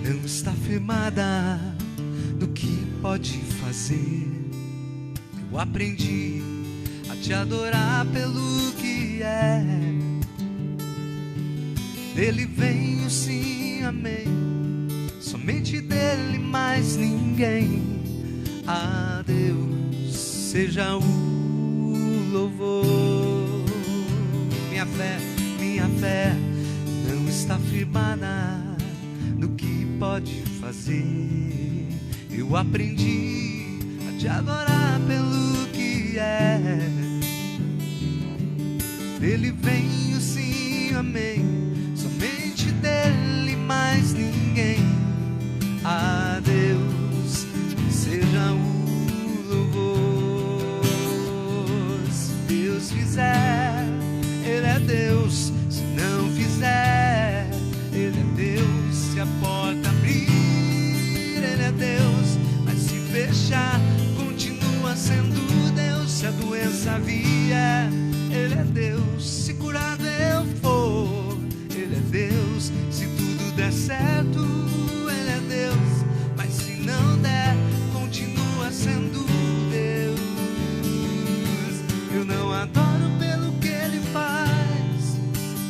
não está firmada no que pode fazer. Eu aprendi a te adorar pelo que é. Dele vem o sim, amém. Somente dele, mais ninguém. A Deus seja o louvor. Minha fé não está firmada no que pode fazer. Eu aprendi a te adorar pelo que é. Dele vem o sim, amém. Somente dele, mais ninguém. A Deus seja o louvor. Se Deus fizer, Ele é Deus. Se não fizer, Ele é Deus. Se a porta abrir, Ele é Deus. Mas se fechar, continua sendo Deus. Se a doença vier, Ele é Deus. Se curado eu for, Ele é Deus. Se tudo der certo, Ele é Deus. Mas se não der, continua sendo Deus. Eu não adoro pelo que Ele faz,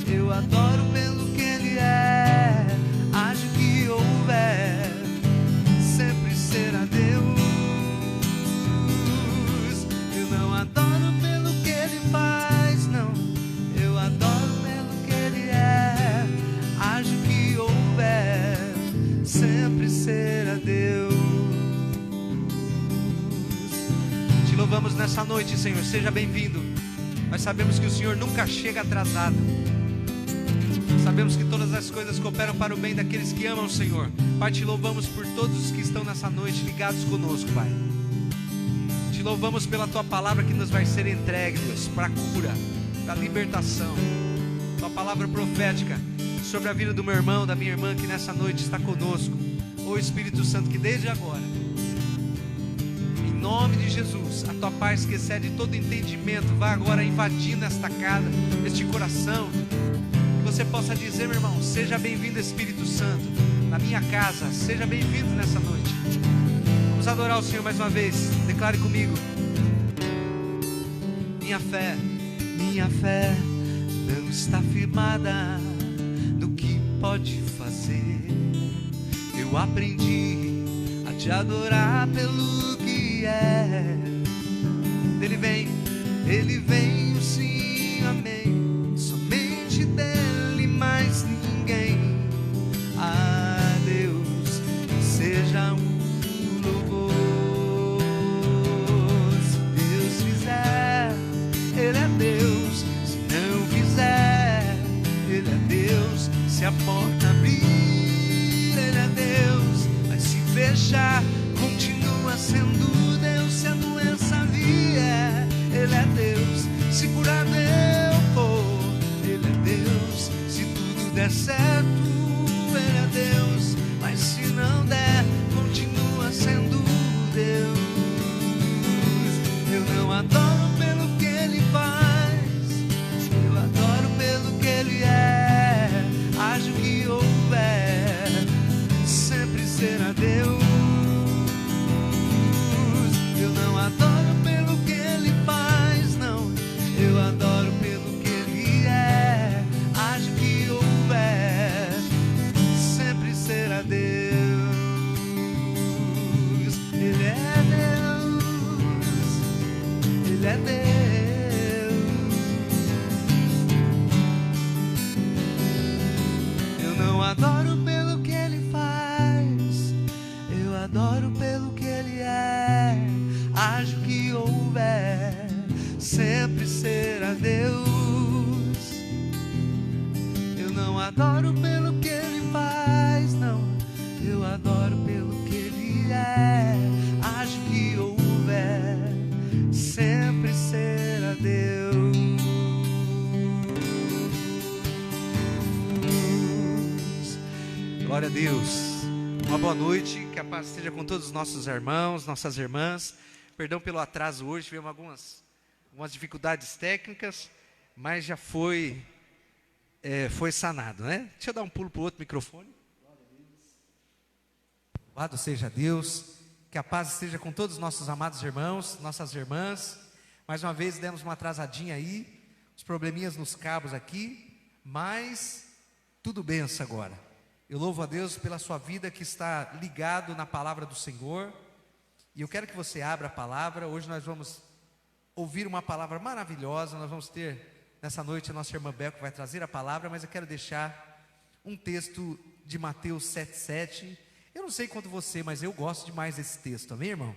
eu adoro pelo que Ele é. Haja o que houver, sempre será Deus. Eu não adoro pelo que Ele faz, não. Eu adoro pelo que Ele é. Haja o que houver, sempre será Deus. Te louvamos nessa noite, Senhor. Seja bem-vindo. Nós sabemos que o Senhor nunca chega atrasado. Sabemos que todas as coisas cooperam para o bem daqueles que amam o Senhor. Pai, te louvamos por todos os que estão nessa noite ligados conosco, Pai. Te louvamos pela Tua palavra que nos vai ser entregue, Deus, para a cura, para a libertação. Tua palavra profética sobre a vida do meu irmão, da minha irmã que nessa noite está conosco. Ô Espírito Santo, que desde agora, em nome de Jesus, a Tua paz que excede todo entendimento vai agora invadindo esta casa, este coração. Que você possa dizer, meu irmão, seja bem-vindo, Espírito Santo, na minha casa. Seja bem-vindo nessa noite. Vamos adorar o Senhor mais uma vez. Declare comigo. Minha fé não está firmada no que pode fazer. Eu aprendi a te adorar pelo que é. Ele vem o sim, amém. Somente dele, mais ninguém. A Deus seja o louvor. Se Deus fizer, Ele é Deus. Se não fizer, Ele é Deus. Se a porta abrir, Ele é Deus. Mas se fechar, continua sendo Deus. Se a doença vier, Ele é Deus. Se curado eu for, Ele é Deus. Se tudo der certo, Ele é Deus. Mas se não der, continua sendo Deus. Eu não adoro pelo que Ele faz, eu adoro pelo que Ele é. Haja o que houver, sempre será Deus. Eu não adoro pelo que Ele faz, não. Eu adoro pelo que Ele é. Haja o que houver, sempre será Deus. Ele é Deus. Ele é Deus. Eu não adoro pelo que Ele faz, eu adoro pelo que Ele é. Haja o que houver, sempre será Deus. Eu não adoro pelo que Ele faz, não. Eu adoro pelo que Ele é. Haja o que houver, sempre será Deus. Glória a Deus. Uma boa noite, que a paz esteja com todos os nossos irmãos, nossas irmãs. Perdão pelo atraso hoje, tivemos algumas dificuldades técnicas, mas já foi sanado, né? Deixa eu dar um pulo para o outro microfone. Louvado seja Deus, que a paz esteja com todos os nossos amados irmãos, nossas irmãs. Mais uma vez demos uma atrasadinha aí, os probleminhas nos cabos aqui, mas tudo benção agora. Eu louvo a Deus pela sua vida que está ligado na palavra do Senhor. E eu quero que você abra a palavra. Hoje nós vamos ouvir uma palavra maravilhosa. Nós vamos ter nessa noite a nossa irmã Bel que vai trazer a palavra, mas eu quero deixar um texto de Mateus 7,7. Eu não sei quanto você, mas eu gosto demais desse texto, amém, irmão?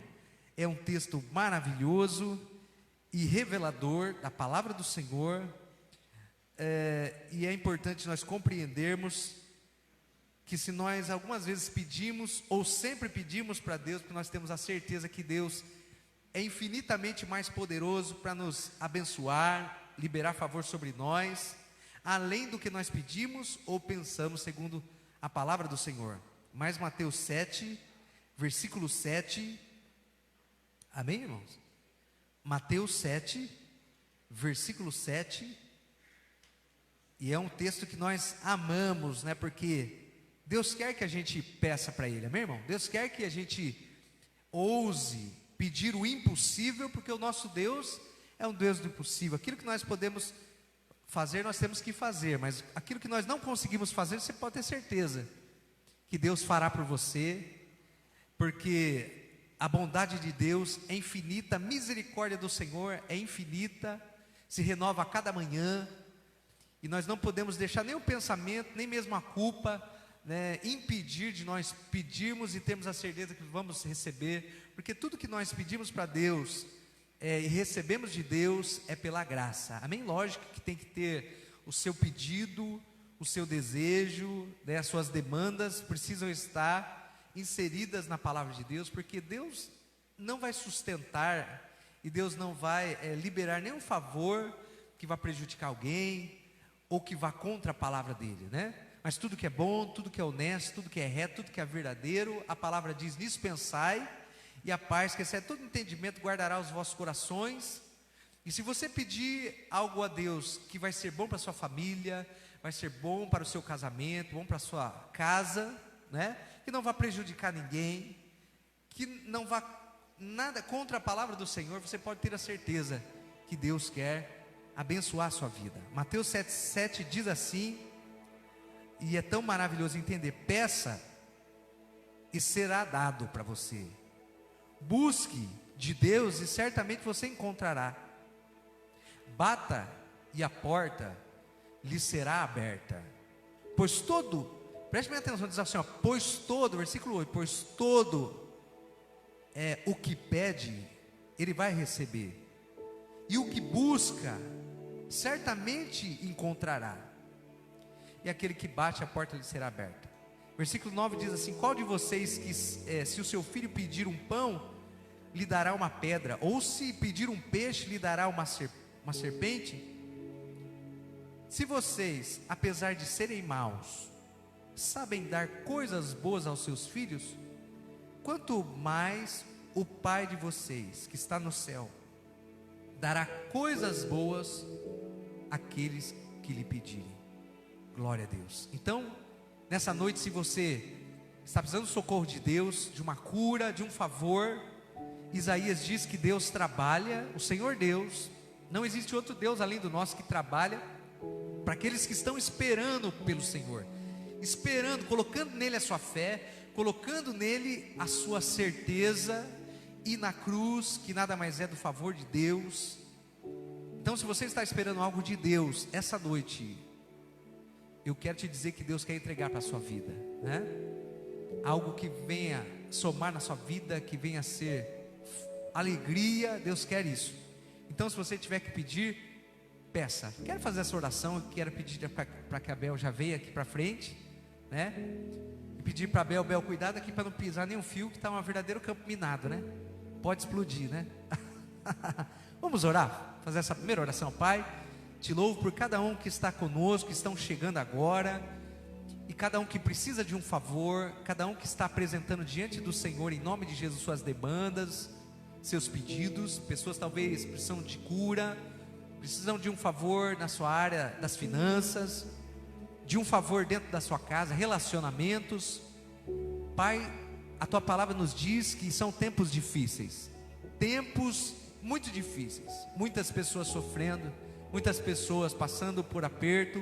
É um texto maravilhoso e revelador da palavra do Senhor, e é importante nós compreendermos que se nós algumas vezes pedimos, ou sempre pedimos para Deus, porque nós temos a certeza que Deus é infinitamente mais poderoso para nos abençoar, liberar favor sobre nós, além do que nós pedimos ou pensamos, segundo a palavra do Senhor. Mas Mateus 7, versículo 7, amém, irmãos? Mateus 7, versículo 7, e é um texto que nós amamos, né? Porque Deus quer que a gente peça para Ele, amém, irmão? Deus quer que a gente ouse pedir o impossível, porque o nosso Deus é um Deus do impossível. Aquilo que nós podemos fazer, nós temos que fazer, mas aquilo que nós não conseguimos fazer, você pode ter certeza que Deus fará por você, porque a bondade de Deus é infinita, a misericórdia do Senhor é infinita, se renova a cada manhã, e nós não podemos deixar nem o pensamento, nem mesmo a culpa, né, impedir de nós pedirmos e termos a certeza que vamos receber, porque tudo que nós pedimos para Deus e recebemos de Deus é pela graça, amém? Lógico que tem que ter o seu pedido, o seu desejo, né, as suas demandas precisam estar inseridas na palavra de Deus, porque Deus não vai sustentar e Deus não vai liberar nenhum favor que vá prejudicar alguém ou que vá contra a palavra dele, né? Mas tudo que é bom, tudo que é honesto, tudo que é reto, tudo que é verdadeiro, a palavra diz: nisso pensai, e a paz que excede todo entendimento guardará os vossos corações. E se você pedir algo a Deus que vai ser bom para a sua família, vai ser bom para o seu casamento, bom para a sua casa, né? Que não vai prejudicar ninguém, que não vá nada contra a palavra do Senhor, você pode ter a certeza que Deus quer abençoar a sua vida. Mateus 7,7 diz assim, e é tão maravilhoso entender: peça e será dado para você, busque de Deus e certamente você encontrará, bata e a porta lhe será aberta. Pois todo, preste bem atenção, diz assim, ó, pois todo, versículo 8, pois todo o que pede, ele vai receber, e o que busca, certamente encontrará, e aquele que bate, a porta lhe será aberta. Versículo 9 diz assim: qual de vocês que, se o seu filho pedir um pão, lhe dará uma pedra, ou se pedir um peixe, lhe dará uma serpente? Se vocês, apesar de serem maus, sabem dar coisas boas aos seus filhos, quanto mais o Pai de vocês, que está no céu, dará coisas boas àqueles que lhe pedirem. Glória a Deus. Então, nessa noite, se você está precisando do socorro de Deus, de uma cura, de um favor, Isaías diz que Deus trabalha, o Senhor Deus, não existe outro Deus além do nosso que trabalha para aqueles que estão esperando pelo Senhor, esperando, colocando nele a sua fé, colocando nele a sua certeza, e na cruz, que nada mais é do favor de Deus. Então, se você está esperando algo de Deus essa noite, eu quero te dizer que Deus quer entregar para a sua vida, né? Algo que venha somar na sua vida, que venha ser alegria. Deus quer isso. Então, se você tiver que pedir, peça. Quero fazer essa oração, eu quero pedir para que a Bel já venha aqui para frente, né? E pedir para a Bel, cuidado aqui para não pisar nenhum fio, que está um verdadeiro campo minado, né? Pode explodir, né? Vamos orar, fazer essa primeira oração. Pai, te louvo por cada um que está conosco, que estão chegando agora, e cada um que precisa de um favor, cada um que está apresentando diante do Senhor, em nome de Jesus, suas demandas, seus pedidos. Pessoas talvez precisam de cura, precisam de um favor na sua área das finanças, de um favor dentro da sua casa, relacionamentos. Pai, a tua palavra nos diz que são tempos difíceis, tempos muito difíceis, muitas pessoas sofrendo, muitas pessoas passando por aperto,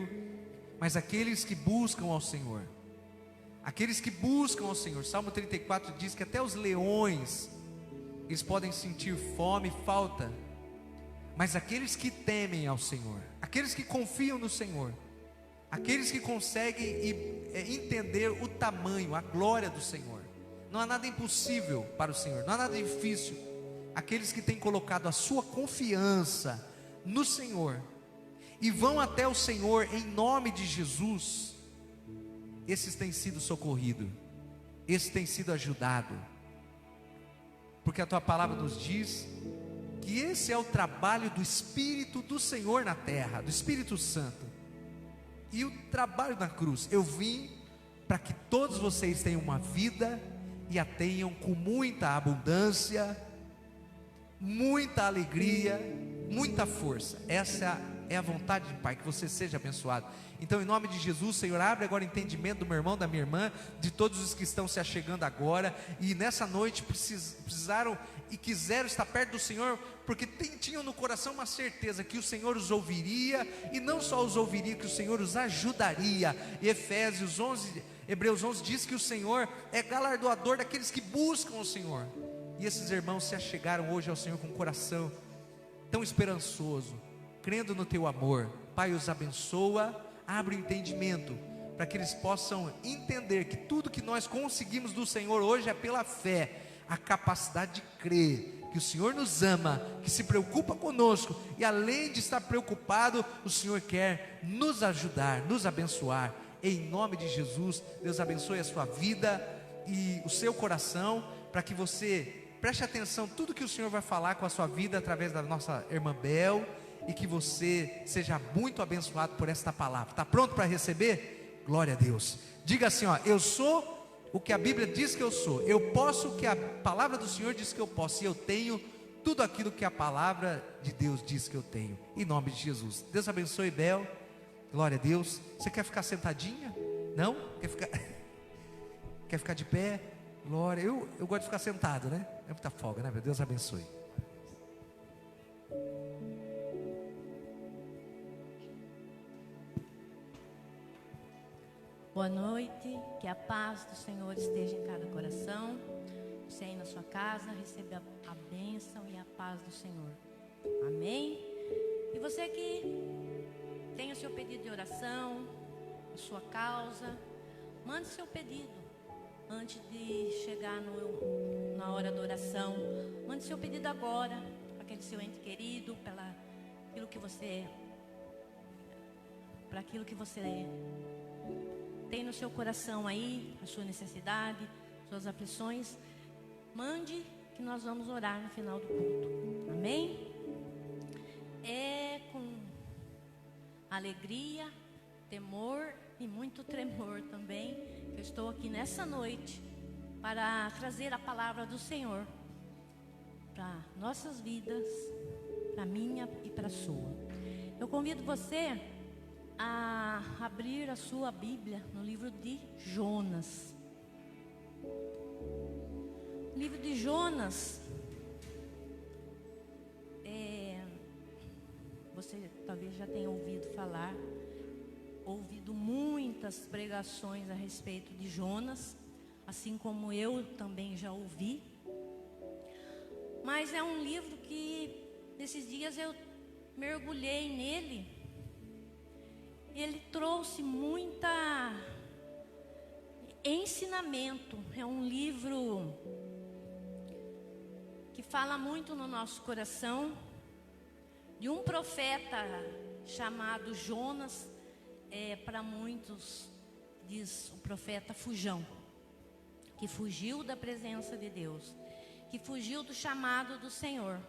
mas aqueles que buscam ao Senhor, Salmo 34 diz que até os leões, eles podem sentir fome e falta, mas aqueles que temem ao Senhor, aqueles que confiam no Senhor, aqueles que conseguem entender o tamanho, a glória do Senhor, não há nada impossível para o Senhor, não há nada difícil. Aqueles que têm colocado a sua confiança no Senhor e vão até o Senhor em nome de Jesus, esses têm sido socorridos, esses têm sido ajudados, porque a tua palavra nos diz que esse é o trabalho do Espírito do Senhor na terra, do Espírito Santo, e o trabalho na cruz. Eu vim para que todos vocês tenham uma vida e a tenham com muita abundância, muita alegria, muita força. Essa é a vontade do Pai, que você seja abençoado. Então, em nome de Jesus, Senhor, abre agora o entendimento do meu irmão, da minha irmã, de todos os que estão se achegando agora, e nessa noite precisaram e quiseram estar perto do Senhor, porque tinham no coração uma certeza que o Senhor os ouviria, e não só os ouviria, que o Senhor os ajudaria. E Hebreus 11 diz que o Senhor é galardoador daqueles que buscam o Senhor. E esses irmãos se achegaram hoje ao Senhor com um coração tão esperançoso, crendo no teu amor. Pai, os abençoa, abre o entendimento, para que eles possam entender que tudo que nós conseguimos do Senhor hoje é pela fé, a capacidade de crer que o Senhor nos ama, que se preocupa conosco, e além de estar preocupado, o Senhor quer nos ajudar, nos abençoar. Em nome de Jesus, Deus abençoe a sua vida e o seu coração, para que você preste atenção em tudo que o Senhor vai falar com a sua vida através da nossa irmã Bel, e que você seja muito abençoado por esta palavra. Está pronto para receber? Glória a Deus. Diga assim, ó: eu sou o que a Bíblia diz que eu sou, eu posso o que a palavra do Senhor diz que eu posso, e eu tenho tudo aquilo que a palavra de Deus diz que eu tenho, em nome de Jesus. Deus abençoe, Bel. Glória a Deus. Você quer ficar sentadinha? Não? Quer ficar de pé? Glória. Eu gosto de ficar sentado, né? É muita folga, né? Deus abençoe. Boa noite, que a paz do Senhor esteja em cada coração. Você aí na sua casa, receba a bênção e a paz do Senhor. Amém? E você que tem o seu pedido de oração, a sua causa, mande seu pedido antes de chegar na hora da oração. Mande seu pedido agora, para aquele seu ente querido, para aquilo que você tem no seu coração aí, a sua necessidade, suas aflições. Mande, que nós vamos orar no final do culto. Amém? É com alegria, temor e muito tremor também que eu estou aqui nessa noite para trazer a palavra do Senhor para nossas vidas, para a minha e para a sua. Eu convido você a abrir a sua Bíblia no livro de Jonas. O livro de Jonas, você talvez já tenha ouvido muitas pregações a respeito de Jonas, assim como eu também já ouvi. Mas é um livro que nesses dias eu mergulhei nele. Ele trouxe muita ensinamento. É um livro que fala muito no nosso coração, de um profeta chamado Jonas. Para muitos diz o profeta fujão, que fugiu da presença de Deus, que fugiu do chamado do Senhor.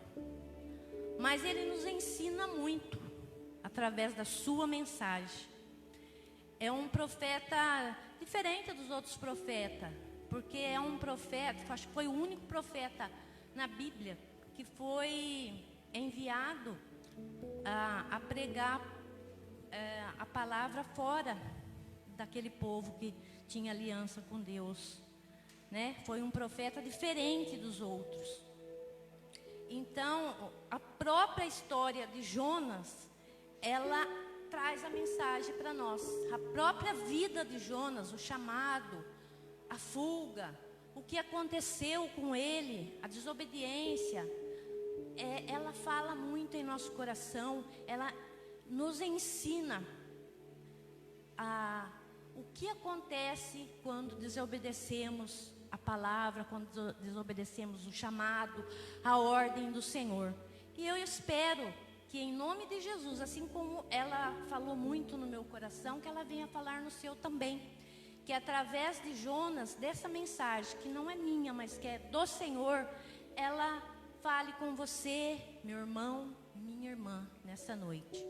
Mas ele nos ensina muito através da sua mensagem. É um profeta diferente dos outros profetas, porque é um profeta, acho que foi o único profeta na Bíblia que foi enviado a pregar a palavra fora daquele povo que tinha aliança com Deus. né? Foi um profeta diferente dos outros. Então, a própria história de Jonas, ela traz a mensagem para nós. A própria vida de Jonas, o chamado, a fuga, o que aconteceu com ele, a desobediência, ela fala muito em nosso coração. Ela nos ensina o que acontece quando desobedecemos a palavra, quando desobedecemos o chamado, a ordem do Senhor. E eu espero que em nome de Jesus, assim como ela falou muito no meu coração, que ela venha falar no seu também. Que através de Jonas, dessa mensagem, que não é minha, mas que é do Senhor, ela fale com você, meu irmão, minha irmã, nessa noite.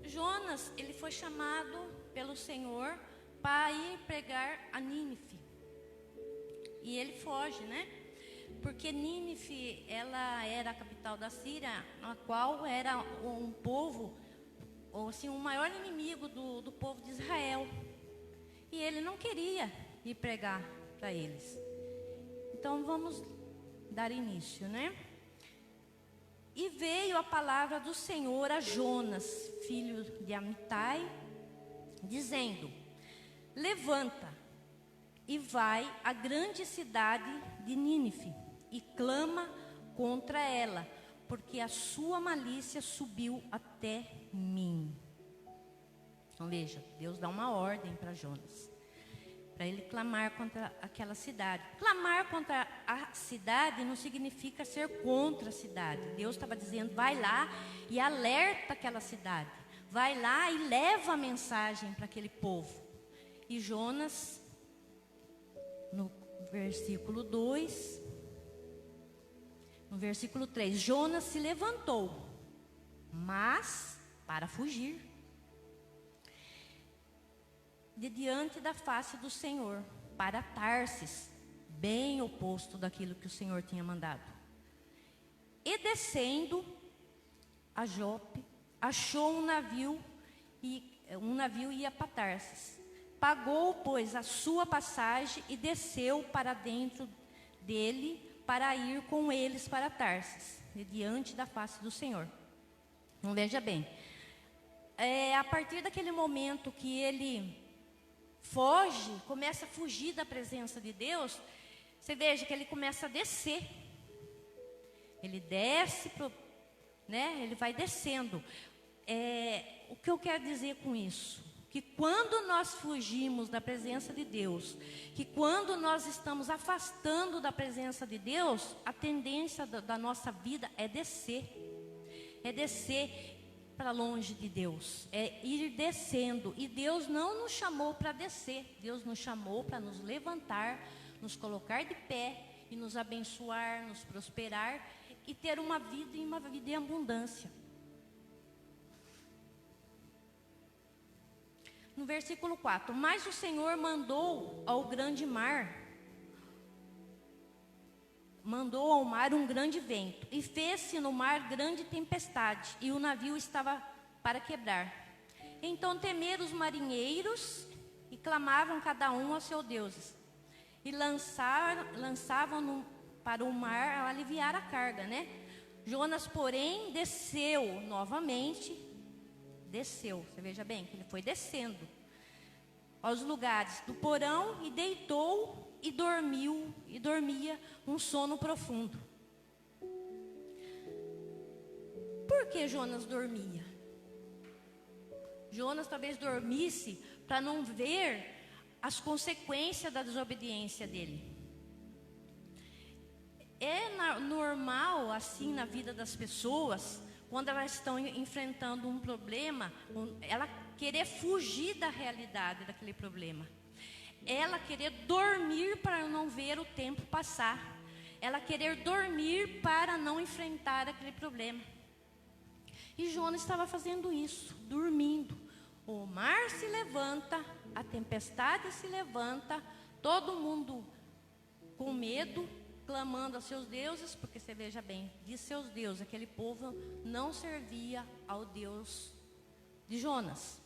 Jonas, ele foi chamado pelo Senhor para ir pregar a Nínive. E ele foge, né? Porque Nínive, ela era a capital da Síria, a qual era um povo, ou assim, o maior inimigo do povo de Israel. E ele não queria ir pregar para eles. Então vamos dar início, né? E veio a palavra do Senhor a Jonas, filho de Amitai, dizendo: levanta e vai à grande cidade de Nínive e clama contra ela, porque a sua malícia subiu até mim. Então veja, Deus dá uma ordem para Jonas, para ele clamar contra aquela cidade. Clamar contra a cidade não significa ser contra a cidade. Deus estava dizendo: vai lá e alerta aquela cidade, vai lá e leva a mensagem para aquele povo. E Jonas, no versículo 2, no versículo 3, Jonas se levantou, mas para fugir de diante da face do Senhor, para Tarsis, bem oposto daquilo que o Senhor tinha mandado. E descendo a Jope, achou um navio ia para Tarsis. Pagou, pois, a sua passagem e desceu para dentro dele, para ir com eles para Tarsis, de diante da face do Senhor. Então, veja bem, a partir daquele momento que ele foge, começa a fugir da presença de Deus, você veja que ele começa a descer. Ele desce, né? Ele vai descendo. O que eu quero dizer com isso? Que quando nós fugimos da presença de Deus, que quando nós estamos afastando da presença de Deus, a tendência da nossa vida é descer para longe de Deus, é ir descendo. E Deus não nos chamou para descer, Deus nos chamou para nos levantar, nos colocar de pé e nos abençoar, nos prosperar e ter uma vida em abundância. No versículo 4, mas o Senhor mandou ao mar um grande vento, e fez-se no mar grande tempestade, e o navio estava para quebrar. Então temeram os marinheiros, e clamavam cada um aos seus deuses, e lançavam para o mar a aliviar a carga, né? Jonas, porém, desceu novamente. Desceu, você veja bem que ele foi descendo aos lugares do porão e deitou e dormia um sono profundo. Por que Jonas dormia? Jonas talvez dormisse para não ver as consequências da desobediência dele. É normal assim na vida das pessoas, quando elas estão enfrentando um problema, ela querer fugir da realidade daquele problema. Ela querer dormir para não ver o tempo passar. Ela querer dormir para não enfrentar aquele problema. E Jonas estava fazendo isso, dormindo. O mar se levanta, a tempestade se levanta, todo mundo com medo, clamando a seus deuses, porque você veja bem, de seus deuses, aquele povo não servia ao Deus de Jonas.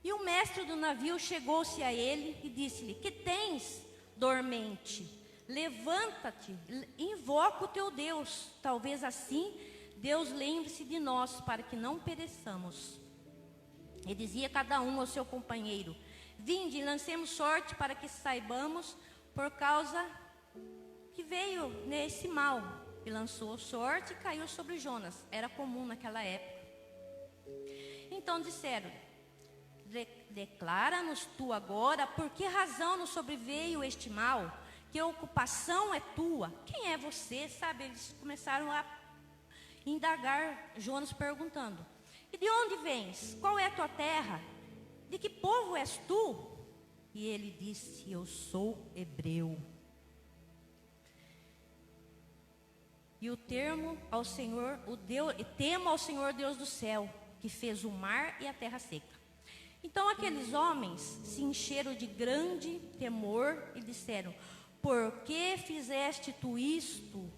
E o mestre do navio chegou-se a ele e disse-lhe: que tens, dormente? Levanta-te, invoca o teu Deus. Talvez assim Deus lembre-se de nós, para que não pereçamos. E dizia cada um ao seu companheiro: vinde e lancemos sorte, para que saibamos por causa que veio nesse mal. E lançou sorte e caiu sobre Jonas. Era comum naquela época. Então disseram: declara-nos tu agora por que razão nos sobreveio este mal, que ocupação é tua, quem é você? Sabe, eles começaram a indagar Jonas, perguntando: e de onde vens? Qual é a tua terra? De que povo és tu? E ele disse: eu sou hebreu. E temo ao Senhor Deus do céu, que fez o mar e a terra seca. Então aqueles homens se encheram de grande temor e disseram: por que fizeste tu isto?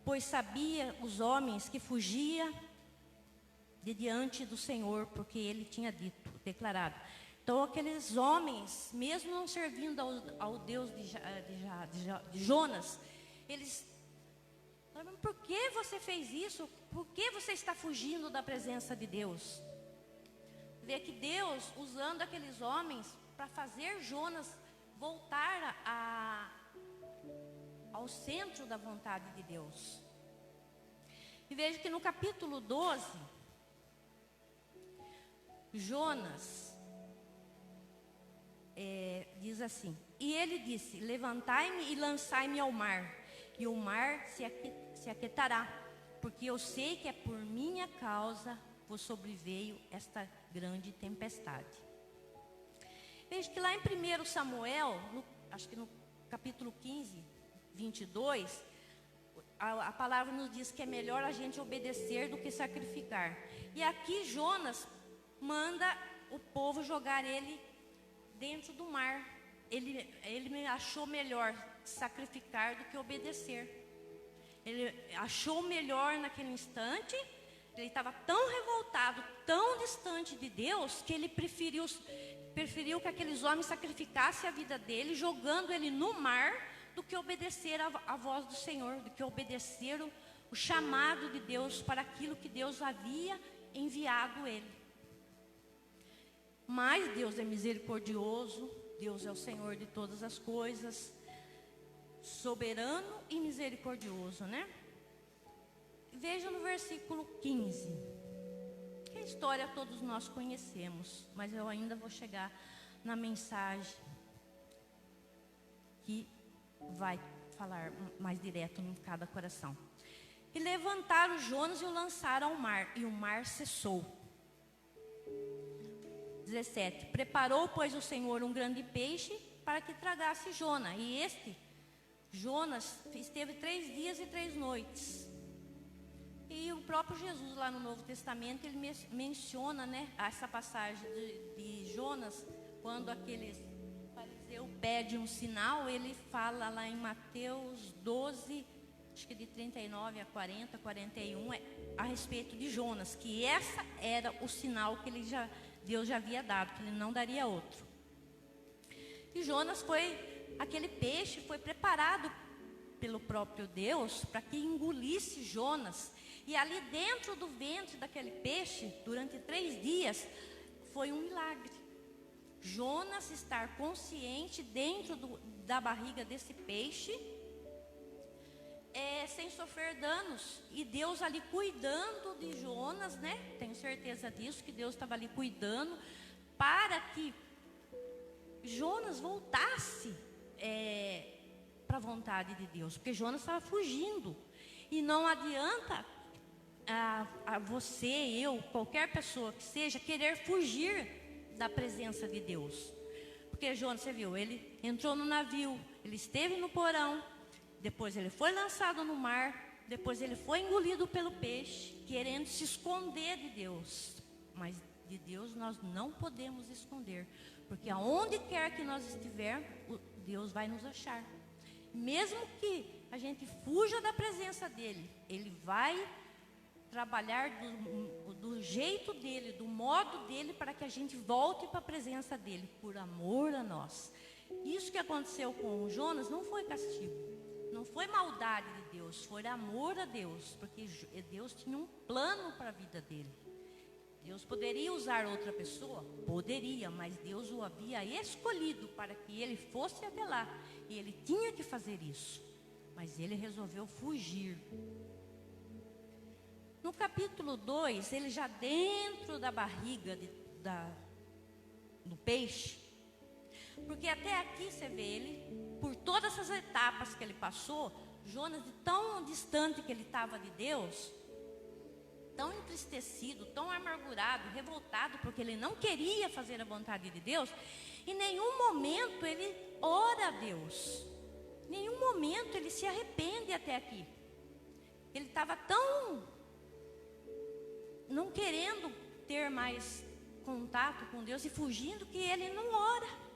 Pois sabia os homens que fugia de diante do Senhor, porque ele tinha declarado. Então aqueles homens, mesmo não servindo ao Deus de Jonas, eles falaram: por que você fez isso? Por que você está fugindo da presença de Deus? Vê que Deus usando aqueles homens para fazer Jonas voltar ao centro da vontade de Deus. E veja que no capítulo 12, Jonas diz assim: e ele disse: levantai-me e lançai-me ao mar, e o mar se aquietará, porque eu sei que é por minha causa vos sobreveio esta grande tempestade. Veja que lá em 1 Samuel, acho que no capítulo 15, 22, a palavra nos diz que é melhor a gente obedecer do que sacrificar. E aqui Jonas manda o povo jogar ele dentro do mar. Ele achou melhor sacrificar do que obedecer. Ele achou melhor naquele instante. Ele estava tão revoltado, tão distante de Deus, que ele preferiu que aqueles homens sacrificassem a vida dele, jogando ele no mar, do que obedecer a voz do Senhor, do que obedecer o chamado de Deus para aquilo que Deus havia enviado ele. Mas Deus é misericordioso, Deus é o Senhor de todas as coisas, soberano e misericordioso, né? Veja no versículo 15, que a história todos nós conhecemos, mas eu ainda vou chegar na mensagem que vai falar mais direto em cada coração. E levantaram Jonas e o lançaram ao mar, e o mar cessou. 17, preparou, pois, o Senhor um grande peixe para que tragasse Jonas, e Jonas esteve 3 dias e 3 noites. E o próprio Jesus lá no Novo Testamento, ele menciona, né, essa passagem de Jonas, quando aquele fariseu pede um sinal, ele fala lá em Mateus 12, acho que de 39 a 40, 41, a respeito de Jonas, que essa era o sinal que Deus já havia dado, que ele não daria outro. E Jonas aquele peixe foi preparado pelo próprio Deus para que engolisse Jonas. E ali dentro do ventre daquele peixe, durante 3 dias, foi um milagre. Jonas estar consciente dentro da barriga desse peixe, sem sofrer danos. E Deus ali cuidando de Jonas, né? Tenho certeza disso, que Deus estava ali cuidando para que Jonas voltasse para a vontade de Deus. Porque Jonas estava fugindo. E não adianta a você, eu, qualquer pessoa que seja, querer fugir da presença de Deus. Porque Jonas, você viu, ele entrou no navio, ele esteve no porão, depois ele foi lançado no mar, depois ele foi engolido pelo peixe, querendo se esconder de Deus. Mas de Deus nós não podemos esconder, porque aonde quer que nós estivermos, Deus vai nos achar. Mesmo que a gente fuja da presença dele, ele vai trabalhar do jeito dele, do modo dele, para que a gente volte para a presença dele, por amor a nós. Isso que aconteceu com o Jonas não foi castigo, não foi maldade de Deus, foi amor a Deus, porque Deus tinha um plano para a vida dele. Deus poderia usar outra pessoa? Poderia, mas Deus o havia escolhido para que ele fosse até lá, e ele tinha que fazer isso, mas ele resolveu fugir. No capítulo 2, ele já dentro da barriga do peixe, porque até aqui você vê ele, por todas essas etapas que ele passou, Jonas, de tão distante que ele estava de Deus, tão entristecido, tão amargurado, revoltado, porque ele não queria fazer a vontade de Deus, em nenhum momento ele ora a Deus, em nenhum momento ele se arrepende até aqui. Ele estava tão não querendo ter mais contato com Deus e fugindo, que ele não ora.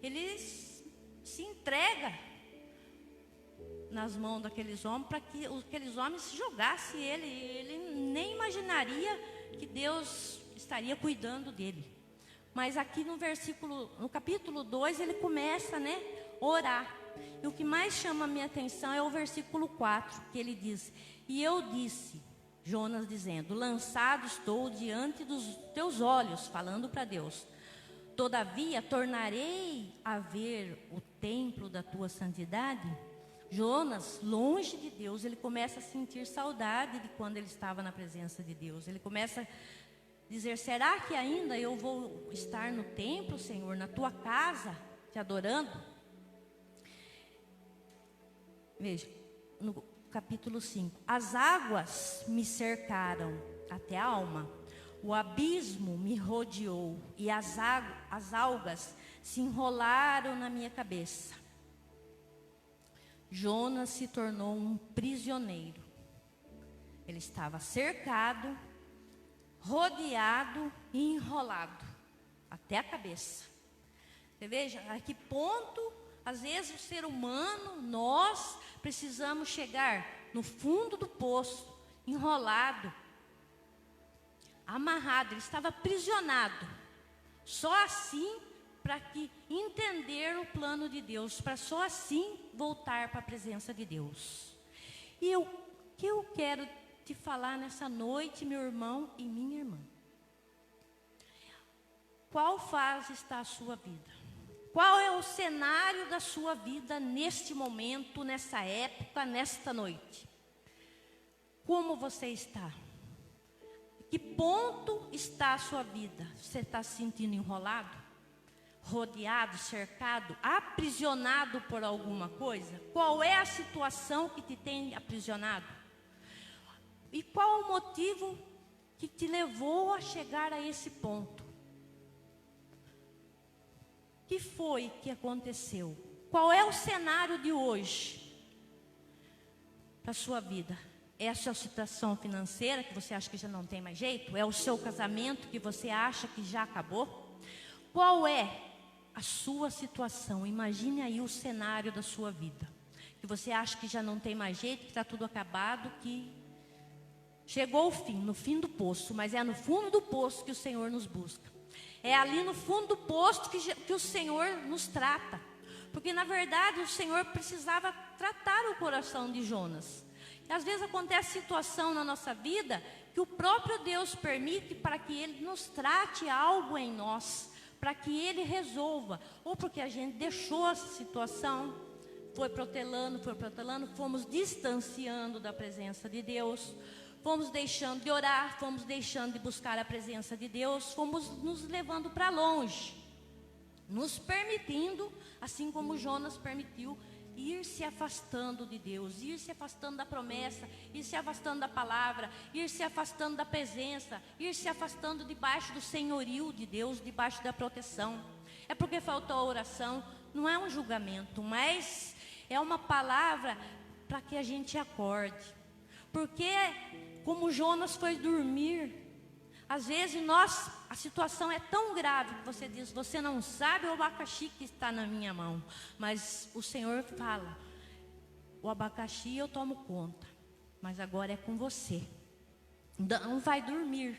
Ele se entrega nas mãos daqueles homens, para que aqueles homens jogassem ele. Ele nem imaginaria que Deus estaria cuidando dele. Mas aqui no capítulo 2, ele começa, a orar. E o que mais chama a minha atenção é o versículo 4, que ele diz: e eu disse, Jonas dizendo, lançado estou diante dos teus olhos, falando para Deus. Todavia tornarei a ver o templo da tua santidade. Jonas, longe de Deus, ele começa a sentir saudade de quando ele estava na presença de Deus. Ele começa a dizer: será que ainda eu vou estar no templo, Senhor, na tua casa, te adorando? Veja, no capítulo 5: as águas me cercaram até a alma, o abismo me rodeou, e as algas se enrolaram na minha cabeça. Jonas se tornou um prisioneiro. Ele estava cercado, rodeado e enrolado até a cabeça. Você veja a que ponto, às vezes, o ser humano, nós precisamos chegar no fundo do poço, enrolado, amarrado. Ele estava aprisionado. Só assim, para que entender o plano de Deus, para só assim voltar para a presença de Deus. E o que eu quero te falar nessa noite, meu irmão e minha irmã: qual fase está a sua vida? Qual é o cenário da sua vida neste momento, nessa época, nesta noite? Como você está? Que ponto está a sua vida? Você está se sentindo enrolado? Rodeado, cercado, aprisionado por alguma coisa? Qual é a situação que te tem aprisionado? E qual o motivo que te levou a chegar a esse ponto? O que foi que aconteceu? Qual é o cenário de hoje para a sua vida? É a sua situação financeira, que você acha que já não tem mais jeito? É o seu casamento, que você acha que já acabou? Qual é a sua situação? Imagine aí o cenário da sua vida, que você acha que já não tem mais jeito, que está tudo acabado, que chegou o fim, no fim do poço. Mas é no fundo do poço que o Senhor nos busca. É ali no fundo do poço que o Senhor nos trata. Porque na verdade o Senhor precisava tratar o coração de Jonas. E às vezes acontece situação na nossa vida que o próprio Deus permite para que Ele nos trate algo em nós, para que Ele resolva, ou porque a gente deixou essa situação, foi protelando, fomos distanciando da presença de Deus, fomos deixando de orar, fomos deixando de buscar a presença de Deus, fomos nos levando para longe, nos permitindo, assim como Jonas permitiu, ir se afastando de Deus, ir se afastando da promessa, ir se afastando da palavra, ir se afastando da presença, ir se afastando debaixo do senhorio de Deus, debaixo da proteção. É porque faltou a oração. Não é um julgamento, mas é uma palavra para que a gente acorde. Porque como Jonas foi dormir, às vezes a situação é tão grave que você diz: você não sabe o abacaxi que está na minha mão. Mas o Senhor fala: o abacaxi eu tomo conta. mas agora é com você. Não vai dormir.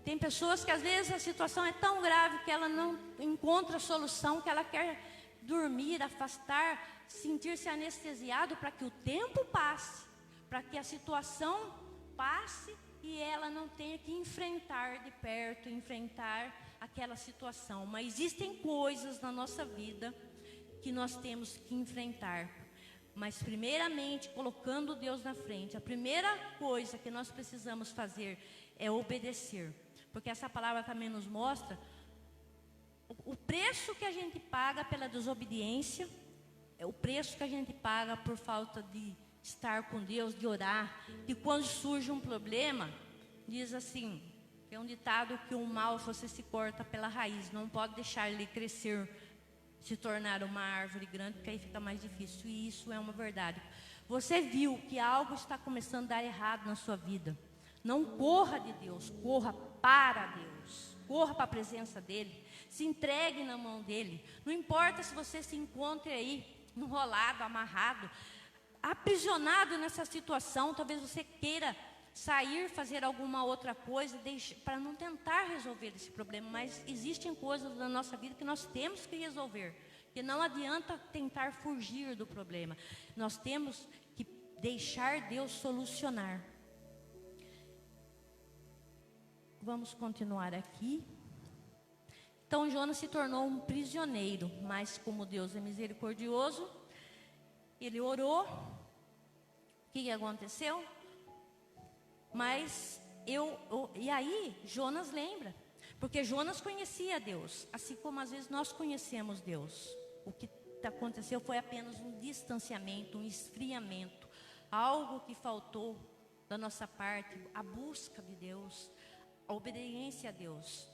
Tem pessoas que às vezes a situação é tão grave que ela não encontra solução, que ela quer dormir, afastar, sentir-se anestesiado para que o tempo passe, para que a situação passe e ela não tenha que enfrentar de perto, enfrentar aquela situação. Mas existem coisas na nossa vida que nós temos que enfrentar. Mas primeiramente, colocando Deus na frente, a primeira coisa que nós precisamos fazer é obedecer. Porque essa palavra também nos mostra o preço que a gente paga pela desobediência, é o preço que a gente paga por falta de estar com Deus, de orar. E quando surge um problema, diz assim, é um ditado que o mal você se corta pela raiz, não pode deixar ele crescer, se tornar uma árvore grande, porque aí fica mais difícil. E isso é uma verdade. Você viu que algo está começando a dar errado na sua vida, não corra de Deus, corra para Deus, corra para a presença dEle, se entregue na mão dEle. Não importa se você se encontre aí enrolado, amarrado, aprisionado nessa situação. Talvez você queira sair, fazer alguma outra coisa para não tentar resolver esse problema, mas existem coisas na nossa vida que nós temos que resolver, que não adianta tentar fugir do problema, nós temos que deixar Deus solucionar. Vamos continuar aqui. Então Jonas se tornou um prisioneiro, mas como Deus é misericordioso, ele orou. O que aconteceu? Mas e aí Jonas lembra, porque Jonas conhecia Deus, assim como às vezes nós conhecemos Deus. O que aconteceu foi apenas um distanciamento, um esfriamento, algo que faltou da nossa parte, a busca de Deus, a obediência a Deus.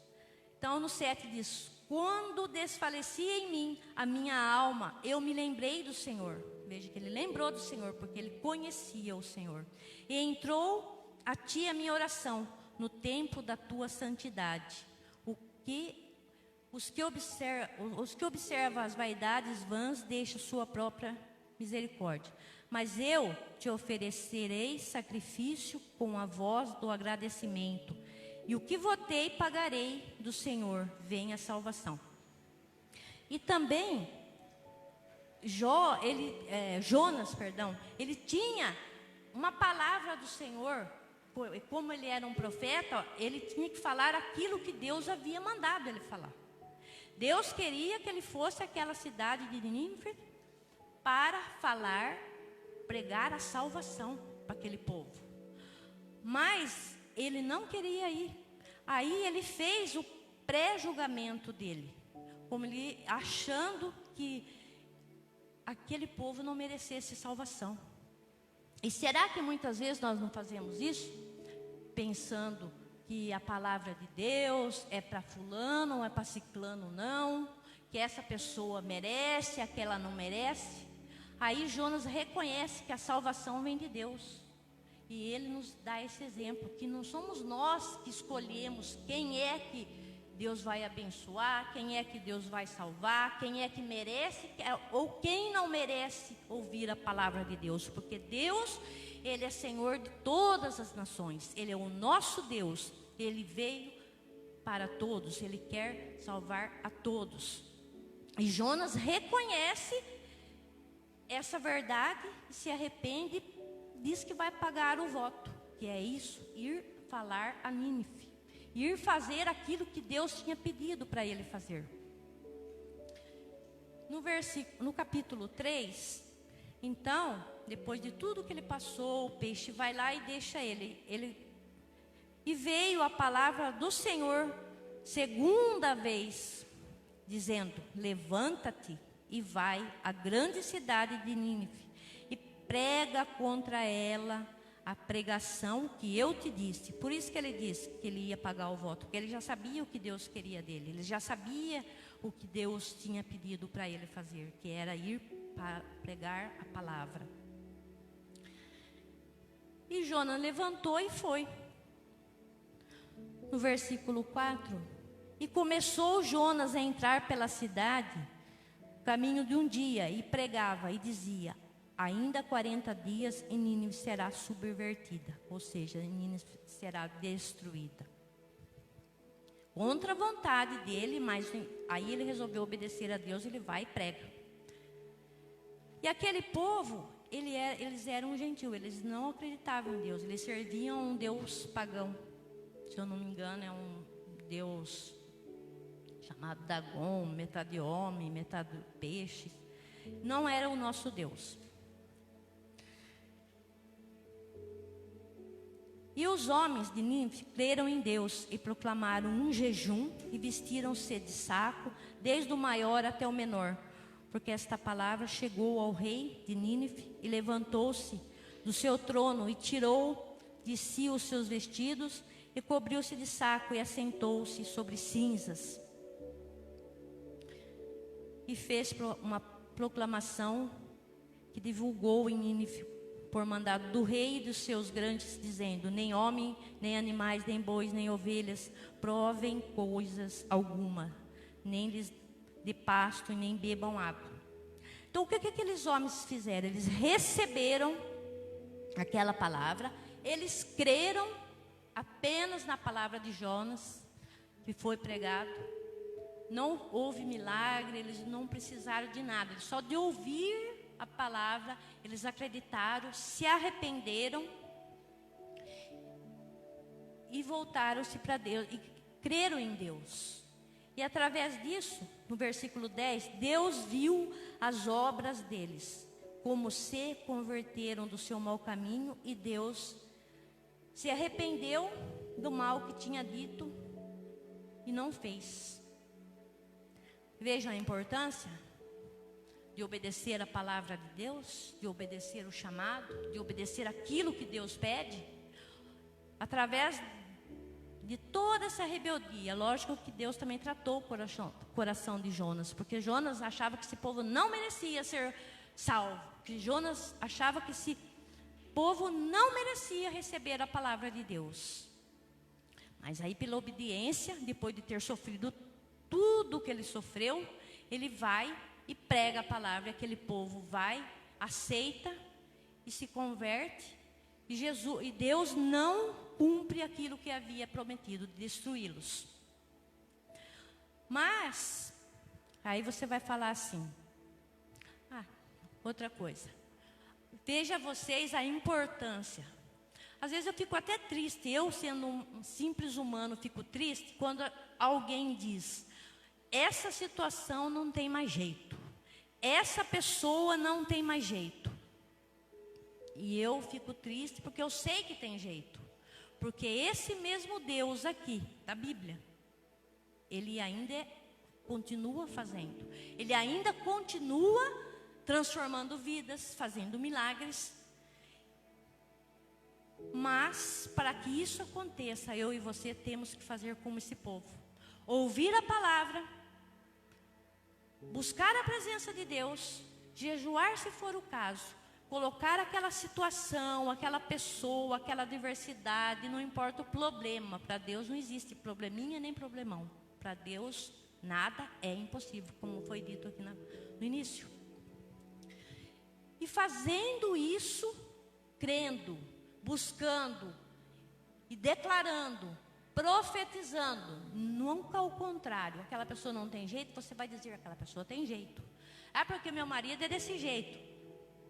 Então no 7 diz: quando desfalecia em mim a minha alma, eu me lembrei do Senhor. Veja que ele lembrou do Senhor, porque ele conhecia o Senhor. E entrou a ti a minha oração no tempo da tua santidade. Os que observam as vaidades vãs deixam sua própria misericórdia. Mas eu te oferecerei sacrifício com a voz do agradecimento. E o que votei pagarei do Senhor, vem a salvação. E também Jonas, ele tinha uma palavra do Senhor. Como ele era um profeta, ele tinha que falar aquilo que Deus havia mandado ele falar. Deus queria que ele fosse àquela cidade de Nínive para pregar a salvação para aquele povo. Mas ele não queria ir. Aí ele fez o pré-julgamento dele, como ele achando que aquele povo não merecesse salvação. E será que muitas vezes nós não fazemos isso? Pensando que a palavra de Deus é para fulano, ou é para ciclano não, que essa pessoa merece, aquela não merece. Aí Jonas reconhece que a salvação vem de Deus. E ele nos dá esse exemplo, que não somos nós que escolhemos quem é que Deus vai abençoar, quem é que Deus vai salvar, quem é que merece ou quem não merece ouvir a palavra de Deus. Porque Deus, Ele é Senhor de todas as nações, Ele é o nosso Deus, Ele veio para todos, Ele quer salvar a todos. E Jonas reconhece essa verdade, se arrepende, diz que vai pagar o voto, que é isso, ir falar a Nínive, ir fazer aquilo que Deus tinha pedido para ele fazer. No capítulo 3, então, depois de tudo que ele passou, o peixe vai lá e deixa ele. E veio a palavra do Senhor segunda vez, dizendo: levanta-te e vai à grande cidade de Nínive e prega contra ela a pregação que eu te disse. Por isso que ele disse que ele ia pagar o voto, porque ele já sabia o que Deus queria dele, ele já sabia o que Deus tinha pedido para ele fazer, que era ir para pregar a palavra. E Jonas levantou e foi. No versículo 4: e começou Jonas a entrar pela cidade, caminho de um dia, e pregava e dizia: ainda 40 dias e Nínive será subvertida, ou seja, Nínive será destruída. Contra a vontade dele, mas aí ele resolveu obedecer a Deus, ele vai e prega. E aquele povo, eles eram gentil, eles não acreditavam em Deus, eles serviam um Deus pagão. Se eu não me engano, é um Deus chamado Dagon, metade homem, metade peixe. Não era o nosso Deus. E os homens de Nínive creram em Deus e proclamaram um jejum e vestiram-se de saco, desde o maior até o menor. Porque esta palavra chegou ao rei de Nínive e levantou-se do seu trono e tirou de si os seus vestidos e cobriu-se de saco e assentou-se sobre cinzas. E fez uma proclamação que divulgou em Nínive por mandado do rei e dos seus grandes, dizendo: nem homem, nem animais, nem bois, nem ovelhas provem coisas alguma, nem lhes de pasto e nem bebam água. Então o que aqueles homens fizeram? Eles receberam aquela palavra, eles creram apenas na palavra de Jonas, que foi pregado. Não houve milagre, eles não precisaram de nada, só de ouvir a palavra, eles acreditaram, se arrependeram e voltaram-se para Deus e creram em Deus. E através disso, no versículo 10, Deus viu as obras deles, como se converteram do seu mau caminho, e Deus se arrependeu do mal que tinha dito e não fez. Vejam a importância de obedecer a palavra de Deus, de obedecer o chamado, de obedecer aquilo que Deus pede. Através de toda essa rebeldia, lógico que Deus também tratou o coração de Jonas, porque Jonas achava que esse povo não merecia ser salvo, que Jonas achava que esse povo não merecia receber a palavra de Deus. Mas aí, pela obediência, depois de ter sofrido tudo o que ele sofreu, ele vai e prega a palavra, e aquele povo vai, aceita e se converte, e Deus não cumpre aquilo que havia prometido, de destruí-los. Mas aí você vai falar assim: outra coisa, veja vocês a importância. Às vezes eu fico até triste, eu sendo um simples humano, fico triste quando alguém diz: essa situação não tem mais jeito, essa pessoa não tem mais jeito. E eu fico triste porque eu sei que tem jeito, porque esse mesmo Deus aqui da Bíblia, Ele ainda continua fazendo, Ele ainda continua transformando vidas, fazendo milagres. Mas para que isso aconteça, eu e você temos que fazer como esse povo: ouvir a palavra, buscar a presença de Deus, jejuar se for o caso, colocar aquela situação, aquela pessoa, aquela adversidade, não importa o problema. Para Deus não existe probleminha nem problemão. Para Deus nada é impossível, como foi dito aqui no início. E fazendo isso, crendo, buscando e declarando, profetizando, nunca ao contrário. Aquela pessoa não tem jeito, você vai dizer: aquela pessoa tem jeito. Porque meu marido é desse jeito.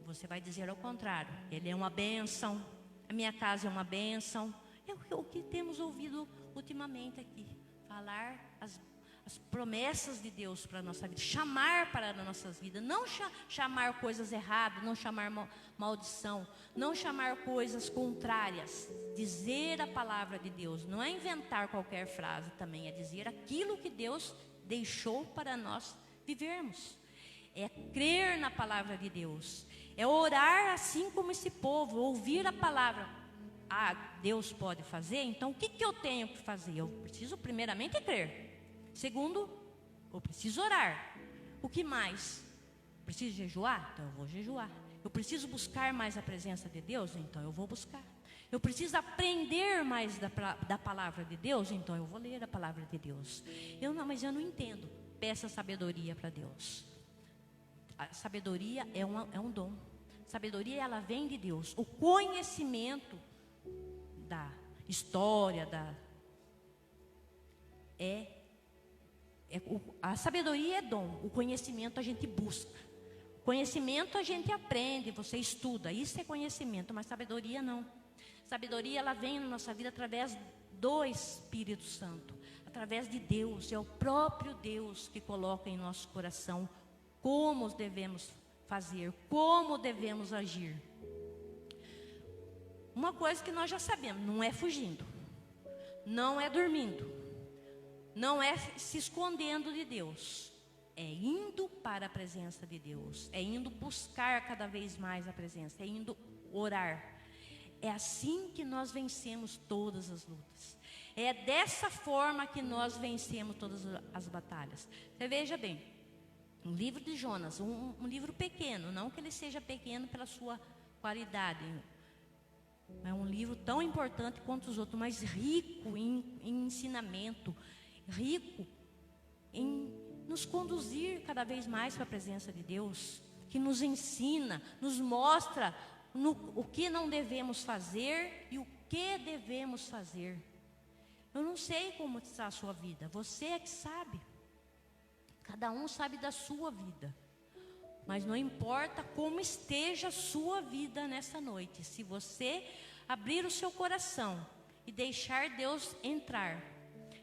Você vai dizer ao contrário: ele é uma bênção, a minha casa é uma bênção. É o que temos ouvido ultimamente aqui, falar as promessas de Deus para a nossa vida, chamar para as nossas vidas, não chamar coisas erradas, não chamar maldição, não chamar coisas contrárias, dizer a palavra de Deus. Não é inventar qualquer frase também, é dizer aquilo que Deus deixou para nós vivermos. É crer na palavra de Deus, é orar assim como esse povo, ouvir a palavra. Deus pode fazer, então o que eu tenho que fazer? Eu preciso primeiramente crer. Segundo, eu preciso orar. O que mais? Preciso jejuar? Então eu vou jejuar. Eu preciso buscar mais a presença de Deus? Então eu vou buscar. Eu preciso aprender mais da palavra de Deus? Então eu vou ler a palavra de Deus. Mas eu não entendo. Peça sabedoria para Deus. A sabedoria é um dom. Sabedoria, ela vem de Deus. O conhecimento da história, a sabedoria é dom, o conhecimento a gente busca. Conhecimento a gente aprende, você estuda, isso é conhecimento, mas sabedoria não. Sabedoria, ela vem na nossa vida através do Espírito Santo, através de Deus. É o próprio Deus que coloca em nosso coração como devemos fazer, como devemos agir. Uma coisa que nós já sabemos, não é fugindo, não é dormindo, não é se escondendo de Deus, é indo para a presença de Deus, é indo buscar cada vez mais a presença, é indo orar. É assim que nós vencemos todas as lutas. É dessa forma que nós vencemos todas as batalhas. Você veja bem, o livro de Jonas, um livro pequeno, não que ele seja pequeno pela sua qualidade, é um livro tão importante quanto os outros, mas rico em ensinamento, rico em nos conduzir cada vez mais para a presença de Deus, que nos ensina, nos mostra o que não devemos fazer e o que devemos fazer. Eu não sei como está a sua vida, você é que sabe. Cada um sabe da sua vida. Mas não importa como esteja a sua vida nessa noite, se você abrir o seu coração e deixar Deus entrar,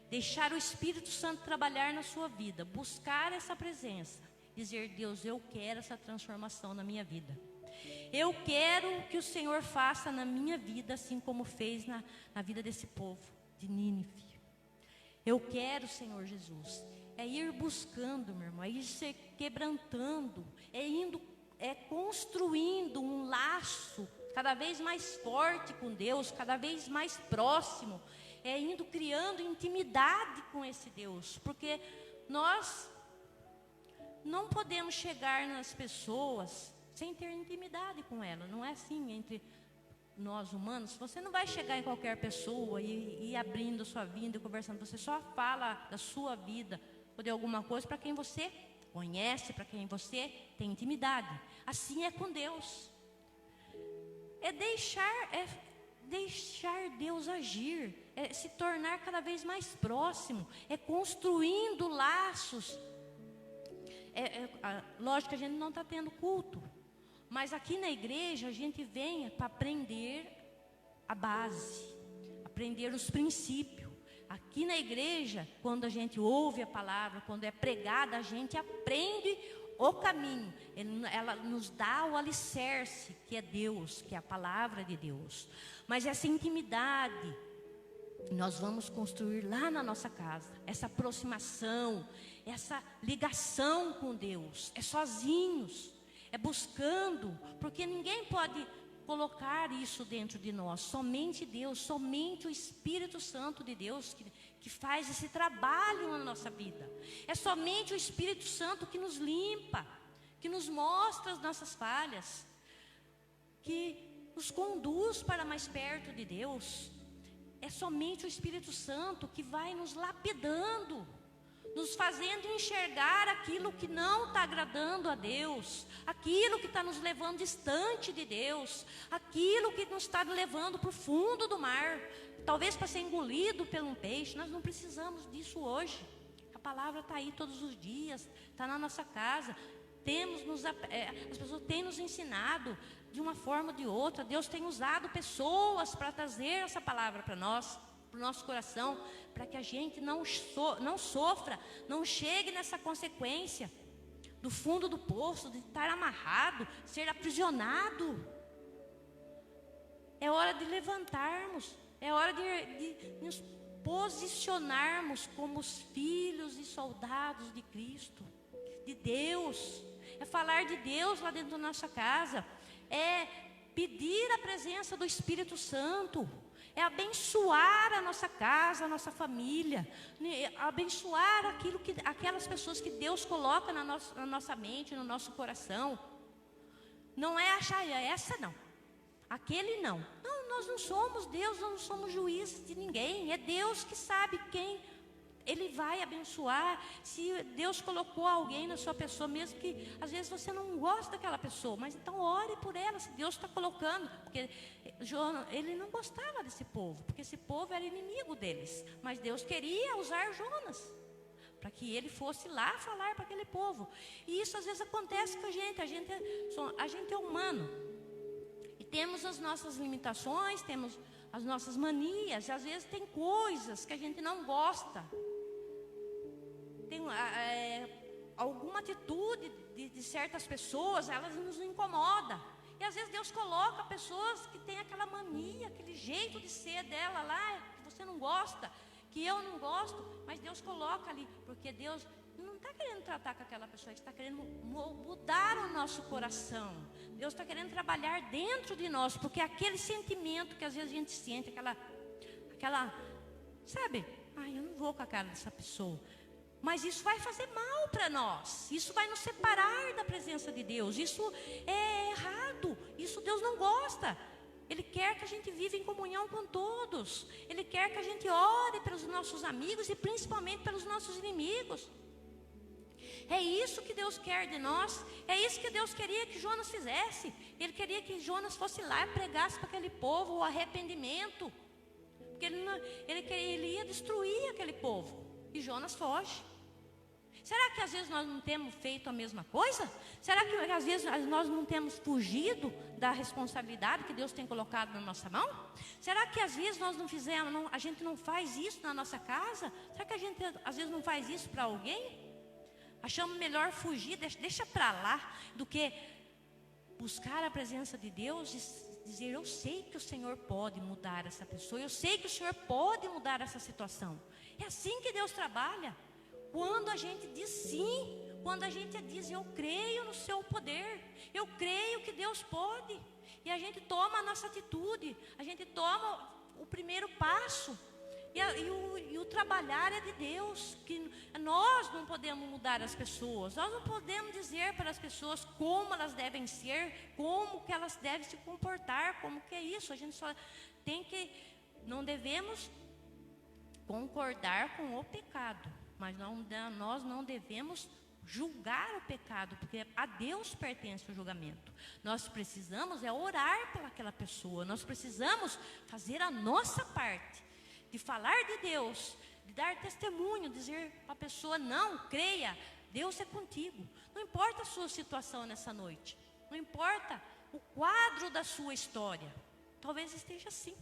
deixar o Espírito Santo trabalhar na sua vida, buscar essa presença, dizer: Deus, eu quero essa transformação na minha vida. Eu quero que o Senhor faça na minha vida, assim como fez na vida desse povo de Nínive. Eu quero, Senhor Jesus, é ir buscando, meu irmão, é ir se quebrantando, é construindo um laço cada vez mais forte com Deus, cada vez mais próximo, é indo criando intimidade com esse Deus, porque nós não podemos chegar nas pessoas sem ter intimidade com ela. Não é assim entre nós humanos. Você não vai chegar em qualquer pessoa e ir abrindo a sua vida e conversando. Você só fala da sua vida ou de alguma coisa para quem você conhece, para quem você tem intimidade. Assim é com Deus. É deixar Deus agir, é se tornar cada vez mais próximo, é construindo laços. Lógico que a gente não está tendo culto, mas aqui na igreja a gente vem para aprender a base, aprender os princípios. Aqui na igreja, quando a gente ouve a palavra, quando é pregada, a gente aprende o caminho. Ela nos dá o alicerce, que é Deus, que é a palavra de Deus. Mas essa intimidade nós vamos construir lá na nossa casa. Essa aproximação, essa ligação com Deus, é sozinhos, é buscando, porque ninguém pode colocar isso dentro de nós, somente Deus, somente o Espírito Santo de Deus que faz esse trabalho na nossa vida. É somente o Espírito Santo que nos limpa, que nos mostra as nossas falhas, que nos conduz para mais perto de Deus. É somente o Espírito Santo que vai nos lapidando, nos fazendo enxergar aquilo que não está agradando a Deus, aquilo que está nos levando distante de Deus, aquilo que nos está levando para o fundo do mar, talvez para ser engolido por um peixe. Nós não precisamos disso hoje. A palavra está aí todos os dias, está na nossa casa. As pessoas têm nos ensinado de uma forma ou de outra. Deus tem usado pessoas para trazer essa palavra para nós, para o nosso coração, para que a gente não sofra, não chegue nessa consequência do fundo do poço, de estar amarrado, ser aprisionado. É hora de levantarmos, é hora de nos posicionarmos como os filhos e soldados de Cristo, de Deus. É falar de Deus lá dentro da nossa casa, é pedir a presença do Espírito Santo, é abençoar a nossa casa, a nossa família, abençoar aquelas pessoas que Deus coloca na nossa mente, no nosso coração. Não é achar, essa não, aquele não. Não, nós não somos Deus, nós não somos juízes de ninguém. É Deus que sabe quem Ele vai abençoar. Se Deus colocou alguém na sua pessoa, mesmo que às vezes você não gosta daquela pessoa, mas então ore por ela, se Deus está colocando. Porque Jonas, ele não gostava desse povo, porque esse povo era inimigo deles. Mas Deus queria usar Jonas para que ele fosse lá falar para aquele povo. E isso às vezes acontece com a gente. A gente é humano. E temos as nossas limitações, temos as nossas manias. Às vezes tem coisas que a gente não gosta. Tem alguma atitude de certas pessoas, elas nos incomodam. E às vezes Deus coloca pessoas que têm aquela mania, aquele jeito de ser dela lá, que você não gosta, que eu não gosto, mas Deus coloca ali, porque Deus não está querendo tratar com aquela pessoa, Ele está querendo mudar o nosso coração. Deus está querendo trabalhar dentro de nós, porque aquele sentimento que às vezes a gente sente, aquela, sabe? Ai, eu não vou com a cara dessa pessoa. Mas isso vai fazer mal para nós. Isso vai nos separar da presença de Deus. Isso é errado. Isso Deus não gosta. Ele quer que a gente viva em comunhão com todos. Ele quer que a gente ore pelos nossos amigos e principalmente pelos nossos inimigos. É isso que Deus quer de nós. É isso que Deus queria que Jonas fizesse. Ele queria que Jonas fosse lá e pregasse para aquele povo o arrependimento. Porque ele ia destruir aquele povo. E Jonas foge. Será que às vezes nós não temos feito a mesma coisa? Será que às vezes nós não temos fugido da responsabilidade que Deus tem colocado na nossa mão? Será que às vezes nós não fizemos, a gente não faz isso na nossa casa? Será que a gente às vezes não faz isso para alguém? Achamos melhor fugir, deixa para lá, do que buscar a presença de Deus e dizer: eu sei que o Senhor pode mudar essa pessoa, eu sei que o Senhor pode mudar essa situação. É assim que Deus trabalha. Quando a gente diz sim, quando a gente diz: eu creio no seu poder, eu creio que Deus pode, e a gente toma a nossa atitude, a gente toma o primeiro passo, e o trabalhar é de Deus, que nós não podemos mudar as pessoas, nós não podemos dizer para as pessoas como elas devem ser, como que elas devem se comportar, como que é isso. A gente só tem que, não devemos concordar com o pecado, mas nós não devemos julgar o pecado, porque a Deus pertence o julgamento. Nós precisamos orar pelaquela pessoa, nós precisamos fazer a nossa parte, de falar de Deus, de dar testemunho, dizer para a pessoa: não, creia, Deus é contigo. Não importa a sua situação nessa noite, não importa o quadro da sua história, talvez esteja assim: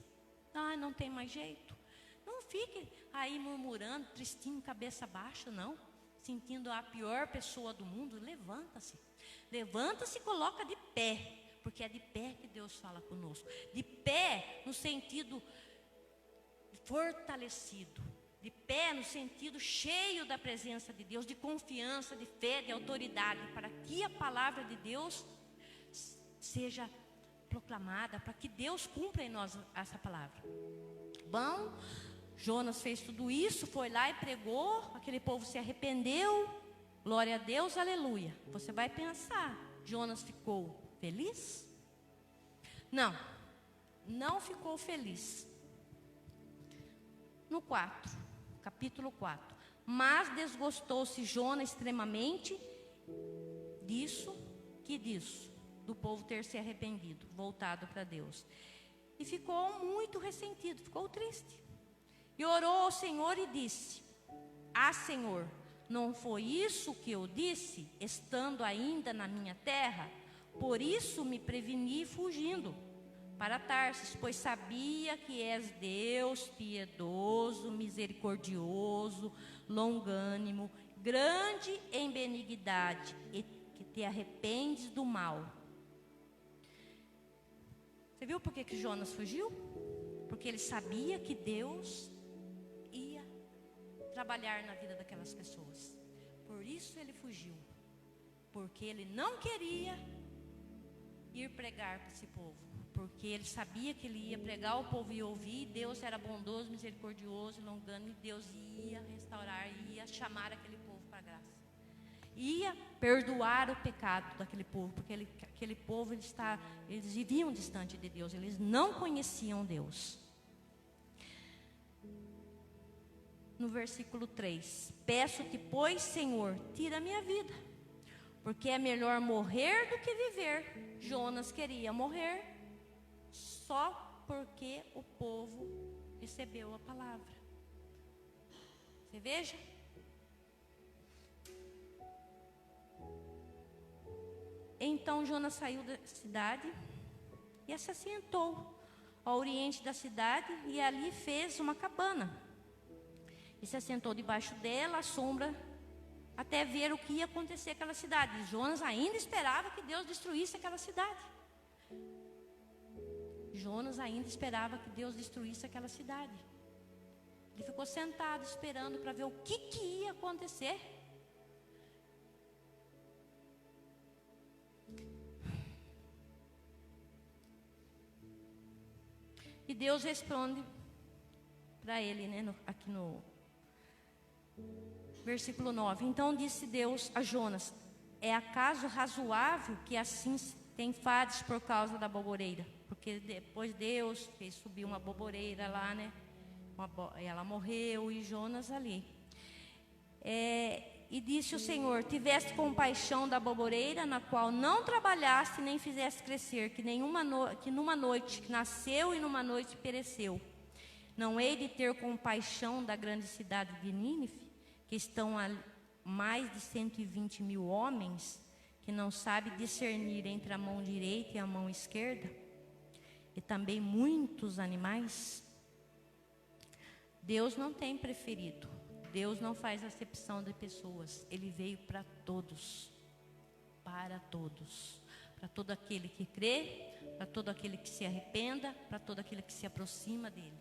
não tem mais jeito. Não fique aí murmurando, tristinho, cabeça baixa, não. Sentindo a pior pessoa do mundo. Levanta-se. Levanta-se e coloca de pé. Porque é de pé que Deus fala conosco. De pé no sentido fortalecido. De pé no sentido cheio da presença de Deus, de confiança, de fé, de autoridade. Para que a palavra de Deus seja proclamada. Para que Deus cumpra em nós essa palavra. Bom, Jonas fez tudo isso, foi lá e pregou, aquele povo se arrependeu, glória a Deus, aleluia. Você vai pensar: Jonas ficou feliz? Não ficou feliz. No capítulo 4. Mas desgostou-se Jonas extremamente disso, do povo ter se arrependido, voltado para Deus. E ficou muito ressentido, ficou triste. E orou ao Senhor e disse: Senhor, não foi isso que eu disse, estando ainda na minha terra? Por isso me preveni fugindo para Tarsis, pois sabia que és Deus piedoso, misericordioso, longânimo, grande em benignidade, e que te arrependes do mal. Você viu por que Jonas fugiu? Porque ele sabia que Deus ia trabalhar na vida daquelas pessoas. Por isso ele fugiu. Porque ele não queria ir pregar para esse povo. Porque ele sabia que ele ia pregar, o povo ia ouvir. Deus era bondoso, misericordioso, longânimo. E Deus ia restaurar, ia chamar aquele povo para a graça. Ia perdoar o pecado daquele povo. Porque aquele povo, eles viviam distante de Deus. Eles não conheciam Deus. no versículo 3: peço-te, pois, Senhor, tira a minha vida, porque é melhor morrer do que viver. Jonas queria morrer só porque o povo recebeu a palavra. Você veja? Então Jonas saiu da cidade e se assentou ao oriente da cidade, e ali fez uma cabana. E se assentou debaixo dela, à sombra, até ver o que ia acontecer aquela cidade. E Jonas ainda esperava que Deus destruísse aquela cidade. Jonas ainda esperava que Deus destruísse aquela cidade. Ele ficou sentado esperando para ver o que ia acontecer. E Deus responde para ele, né, aqui no versículo 9. Então disse Deus a Jonas: é acaso razoável que assim te enfades por causa da boboreira? Porque depois Deus fez subir uma boboreira lá, né? Ela morreu e Jonas ali. E disse o Senhor: tiveste compaixão da boboreira, na qual não trabalhaste nem fizeste crescer, que numa noite nasceu e numa noite pereceu. Não hei de ter compaixão da grande cidade de Nínive, que estão a mais de 120 mil homens, que não sabe discernir entre a mão direita e a mão esquerda, e também muitos animais. Deus não tem preferido. Deus não faz acepção de pessoas. Ele veio para todos. Para todos. Para todo aquele que crê, para todo aquele que se arrependa, para todo aquele que se aproxima dele.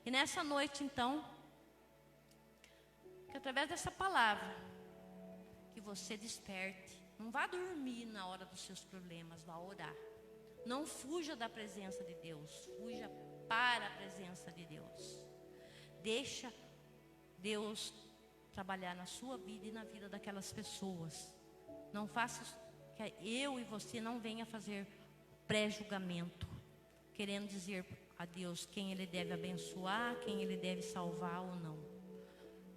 E nessa noite, então, que através dessa palavra, que você desperte. Não vá dormir na hora dos seus problemas, vá orar. Não fuja da presença de Deus, fuja para a presença de Deus. Deixa Deus trabalhar na sua vida e na vida daquelas pessoas. Não faça que eu e você não venha fazer pré-julgamento, querendo dizer a Deus quem Ele deve abençoar, quem Ele deve salvar ou não.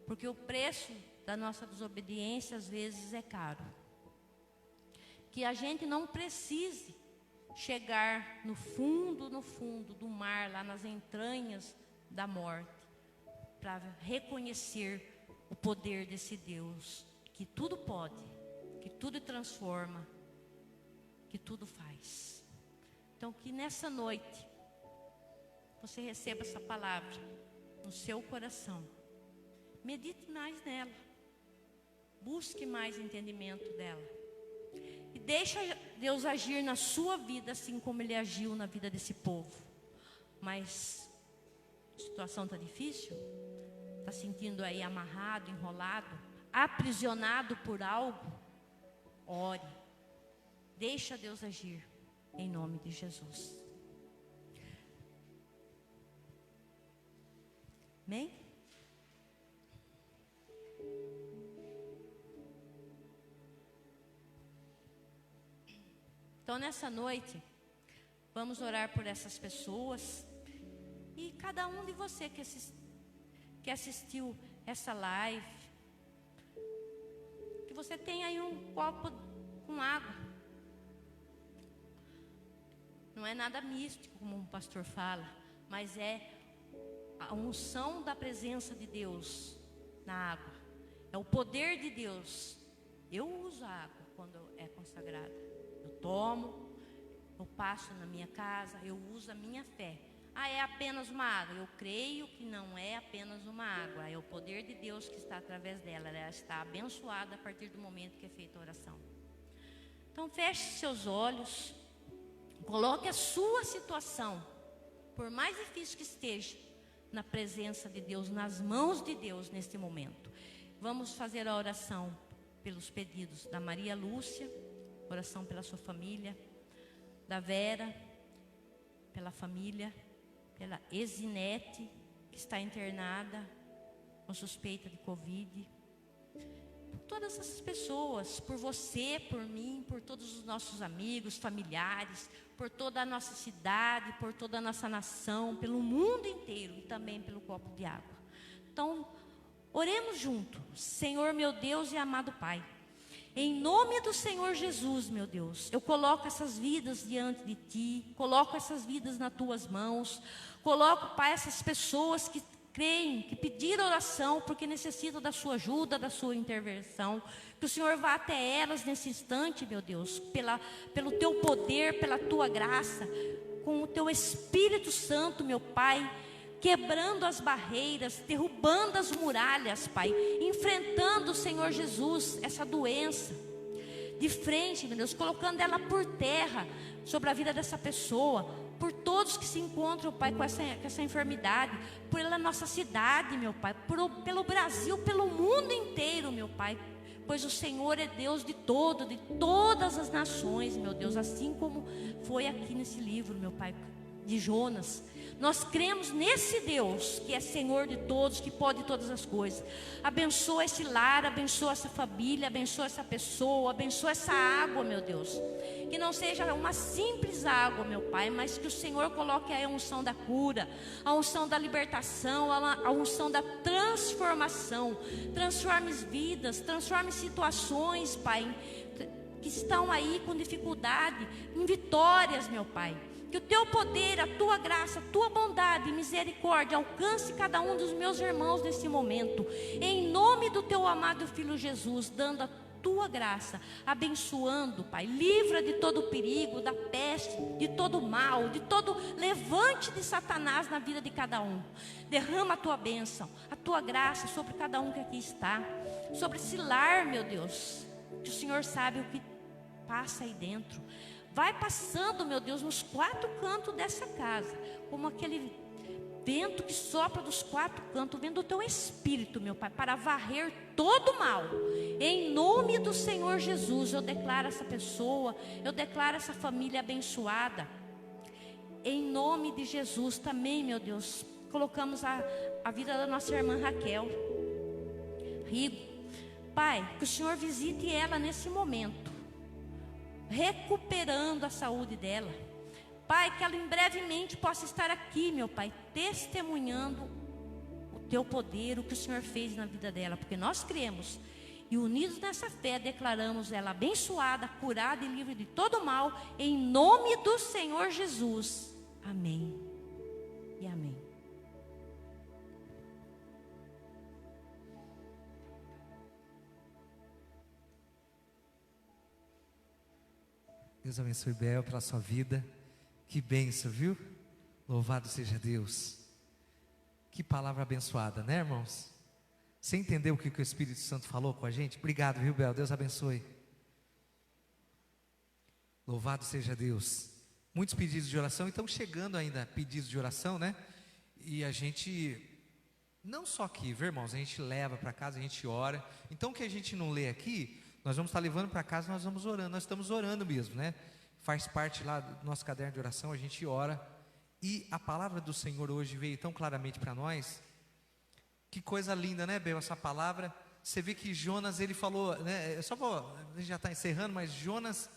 Porque o preço da nossa desobediência às vezes é caro. Que a gente não precise chegar no fundo do mar, lá nas entranhas da morte, para reconhecer o poder desse Deus, que tudo pode, que tudo transforma, que tudo faz. Então que nessa noite você receba essa palavra no seu coração. Medite mais nela, busque mais entendimento dela, e deixa Deus agir na sua vida assim como Ele agiu na vida desse povo. Mas a situação está difícil? Está sentindo aí amarrado, enrolado, aprisionado por algo? Ore, deixa Deus agir, em nome de Jesus. Amém? Então nessa noite, vamos orar por essas pessoas. E cada um de você que assistiu essa live, que você tenha aí um copo com água. Não é nada místico, como o pastor fala, mas é a unção da presença de Deus na água. É o poder de Deus. Eu uso a água quando é consagrada. Eu tomo, eu passo na minha casa, eu uso a minha fé. Ah, é apenas uma água. Eu creio que não é apenas uma água. É o poder de Deus que está através dela. Ela está abençoada a partir do momento que é feita a oração. Então feche seus olhos. Coloque a sua situação, por mais difícil que esteja, na presença de Deus, nas mãos de Deus neste momento. Vamos fazer a oração pelos pedidos da Maria Lúcia, oração pela sua família, da Vera, pela família, pela Esinete, que está internada com suspeita de Covid. Por todas essas pessoas, por você, por mim, por todos os nossos amigos, familiares, por toda a nossa cidade, por toda a nossa nação, pelo mundo inteiro e também pelo copo de água. Então, Oremos juntos. Senhor meu Deus e amado Pai, em nome do Senhor Jesus, meu Deus, eu coloco essas vidas diante de Ti, coloco essas vidas nas Tuas mãos, coloco, Pai, essas pessoas que creem, que pediram oração porque necessitam da Sua ajuda, da Sua intervenção, que o Senhor vá até elas nesse instante, meu Deus, pelo Teu poder, pela Tua graça, com o Teu Espírito Santo, meu Pai, quebrando as barreiras, derrubando as muralhas, Pai, enfrentando, Senhor Jesus, essa doença, de frente, meu Deus, colocando ela por terra, sobre a vida dessa pessoa, por todos que se encontram, Pai, com essa enfermidade, pela nossa cidade, meu Pai, pelo Brasil, pelo mundo inteiro, meu Pai, pois o Senhor é Deus de todas as nações, meu Deus, assim como foi aqui nesse livro, meu Pai, de Jonas. Nós cremos nesse Deus que é Senhor de todos, que pode todas as coisas. Abençoa esse lar, abençoa essa família, abençoa essa pessoa, abençoa essa água, meu Deus. Que não seja uma simples água, meu Pai, mas que o Senhor coloque aí a unção da cura, a unção da libertação, a unção da transformação. Transforme vidas, transforme situações, Pai, que estão aí com dificuldade, em vitórias, meu Pai. Que o Teu poder, a Tua graça, a Tua bondade e misericórdia alcance cada um dos meus irmãos nesse momento. Em nome do Teu amado Filho Jesus, dando a Tua graça, abençoando, Pai. Livra de todo perigo, da peste, de todo mal, de todo levante de Satanás na vida de cada um. Derrama a Tua bênção, a Tua graça sobre cada um que aqui está. Sobre esse lar, meu Deus, que o Senhor sabe o que passa aí dentro. Vai passando, meu Deus, nos 4 cantos dessa casa, como aquele vento que sopra dos 4 cantos, vendo o Teu Espírito, meu Pai, para varrer todo o mal. Em nome do Senhor Jesus, eu declaro essa pessoa, eu declaro essa família abençoada. Em nome de Jesus também, meu Deus, colocamos a vida da nossa irmã Raquel Rigo. Pai, que o Senhor visite ela nesse momento, recuperando a saúde dela. Pai, que ela em brevemente possa estar aqui, meu Pai, testemunhando o Teu poder, o que o Senhor fez na vida dela, porque nós cremos e unidos nessa fé declaramos ela abençoada, curada e livre de todo mal, em nome do Senhor Jesus. Amém e amém. Deus abençoe Bel pela sua vida. Que bênção, viu? Louvado seja Deus. Que palavra abençoada, né, irmãos? Você entendeu o que o Espírito Santo falou com a gente? Obrigado, viu, Bel? Deus abençoe. Louvado seja Deus. Muitos pedidos de oração, então chegando ainda pedidos de oração, né? E a gente, não só aqui, viu, irmãos? A gente leva para casa, a gente ora. Então o que a gente não lê aqui, nós vamos estar levando para casa, nós vamos orando. Nós estamos orando mesmo, né? Faz parte lá do nosso caderno de oração, a gente ora. E a palavra do Senhor hoje veio tão claramente para nós. Que coisa linda, né, Bel, essa palavra. Você vê que Jonas, ele falou, né? A gente já está encerrando, mas Jonas,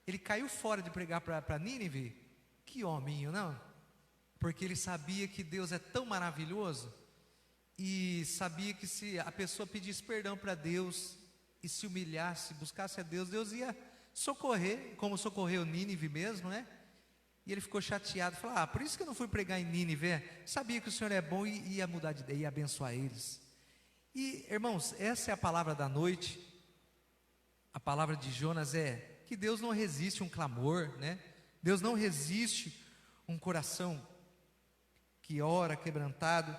ele caiu fora de pregar para Nínive. Que hominho, não? Porque ele sabia que Deus é tão maravilhoso. E sabia que se a pessoa pedisse perdão para Deus e se humilhasse, buscasse a Deus, Deus ia socorrer, como socorreu Nínive mesmo, né? E ele ficou chateado, falou, por isso que eu não fui pregar em Nínive, sabia que o Senhor é bom e ia mudar de ideia, ia abençoar eles. E, irmãos, essa é a palavra da noite. A palavra de Jonas é que Deus não resiste um clamor, né? Deus não resiste um coração que ora, quebrantado.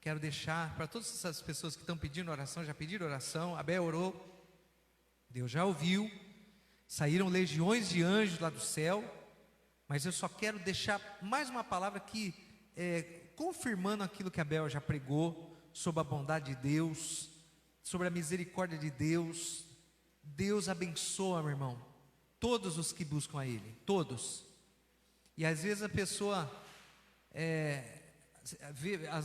Quero deixar para todas essas pessoas que estão pedindo oração, já pediram oração, Abel orou, Deus já ouviu, saíram legiões de anjos lá do céu, mas eu só quero deixar mais uma palavra aqui, confirmando aquilo que Abel já pregou, sobre a bondade de Deus, sobre a misericórdia de Deus. Deus abençoa, meu irmão, todos os que buscam a Ele, todos. E às vezes a pessoa,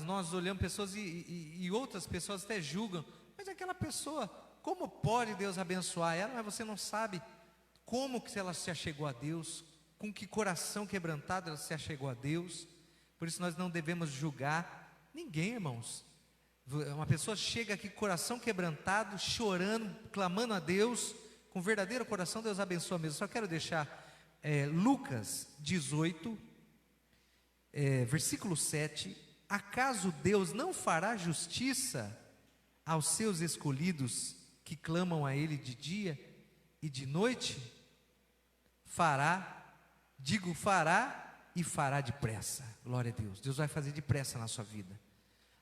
nós olhamos pessoas e outras pessoas até julgam, mas aquela pessoa, como pode Deus abençoar ela? Mas você não sabe como que ela se achegou a Deus, com que coração quebrantado ela se achegou a Deus. Por isso nós não devemos julgar ninguém, irmãos. Uma pessoa chega aqui com o coração quebrantado, chorando, clamando a Deus, com verdadeiro coração, Deus abençoa mesmo. Só quero deixar Lucas 18, versículo 7. Acaso Deus não fará justiça aos seus escolhidos que clamam a Ele de dia e de noite? Fará, digo fará e fará depressa. Glória a Deus. Deus vai fazer depressa na sua vida.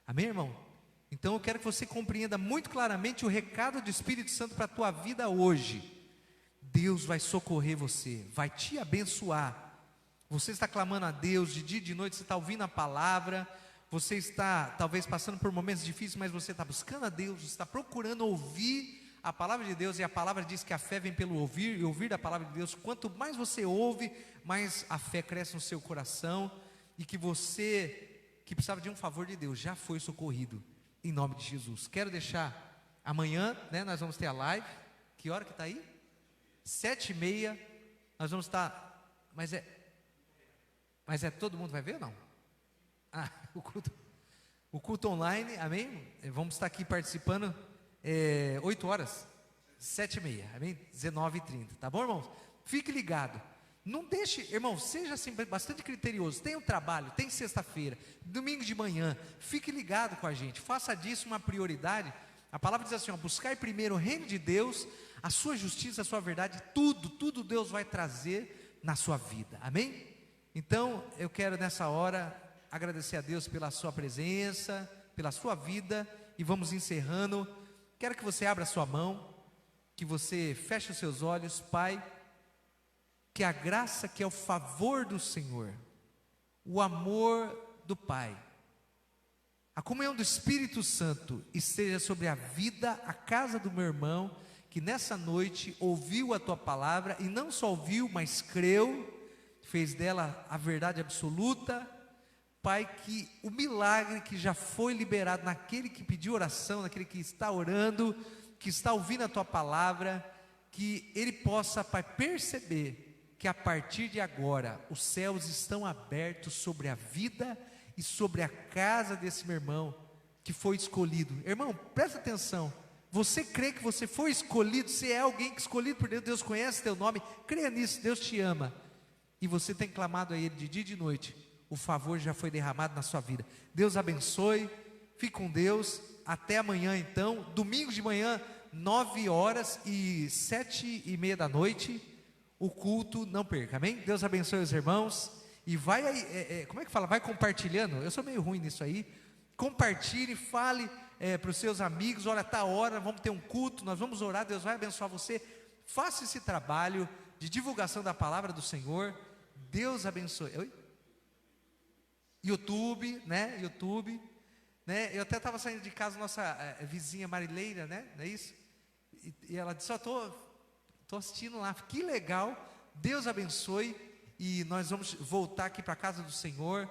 Amém, irmão? Então eu quero que você compreenda muito claramente o recado do Espírito Santo para a tua vida hoje. Deus vai socorrer você, vai te abençoar. Você está clamando a Deus de dia e de noite, você está ouvindo a palavra, você está talvez passando por momentos difíceis, mas você está buscando a Deus, você está procurando ouvir a palavra de Deus, e a palavra diz que a fé vem pelo ouvir, e ouvir da palavra de Deus. Quanto mais você ouve, mais a fé cresce no seu coração, e que você, que precisava de um favor de Deus, já foi socorrido, em nome de Jesus. Quero deixar, amanhã, né, nós vamos ter a live. Que hora que está aí? 7h30, nós vamos estar, mas todo mundo vai ver ou não? O culto online, amém? Vamos estar aqui participando, 8 horas, 7h30, amém? 19h30, tá bom, irmãos? Fique ligado, não deixe, irmão, seja assim, bastante criterioso. Tem o trabalho, tem sexta-feira, domingo de manhã, fique ligado com a gente, faça disso uma prioridade. A palavra diz assim, buscai primeiro o reino de Deus, a sua justiça, a sua verdade, tudo Deus vai trazer na sua vida, amém? Então, eu quero nessa hora agradecer a Deus pela sua presença, pela sua vida, e vamos encerrando. Quero que você abra a sua mão, que você feche os seus olhos. Pai, que a graça, que é o favor do Senhor, o amor do Pai, a comunhão do Espírito Santo esteja sobre a vida, a casa do meu irmão, que nessa noite ouviu a tua palavra, e não só ouviu, mas creu, fez dela a verdade absoluta. Pai, que o milagre que já foi liberado naquele que pediu oração, naquele que está orando, que está ouvindo a tua palavra, que ele possa, Pai, perceber que a partir de agora os céus estão abertos sobre a vida e sobre a casa desse meu irmão que foi escolhido. Irmão, presta atenção. Você crê que você foi escolhido? Você é alguém que escolhido por Deus, Deus conhece teu nome, creia nisso, Deus te ama, e você tem clamado a Ele de dia e de noite. O favor já foi derramado na sua vida. Deus abençoe, fique com Deus, até amanhã então, domingo de manhã, 9 horas e 7h30 da noite, o culto, não perca, amém? Deus abençoe os irmãos, e vai aí, como é que fala? Vai compartilhando, eu sou meio ruim nisso aí, compartilhe, fale para os seus amigos, olha, está a hora, vamos ter um culto, nós vamos orar, Deus vai abençoar você, faça esse trabalho de divulgação da palavra do Senhor, Deus abençoe. Oi? YouTube, né? Eu até estava saindo de casa, nossa vizinha Marileira, né? Não é isso? E ela disse, tô assistindo lá, que legal, Deus abençoe, e nós vamos voltar aqui para a casa do Senhor,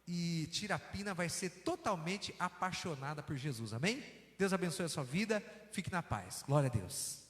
e Tirapina vai ser totalmente apaixonada por Jesus, amém? Deus abençoe a sua vida, fique na paz, glória a Deus.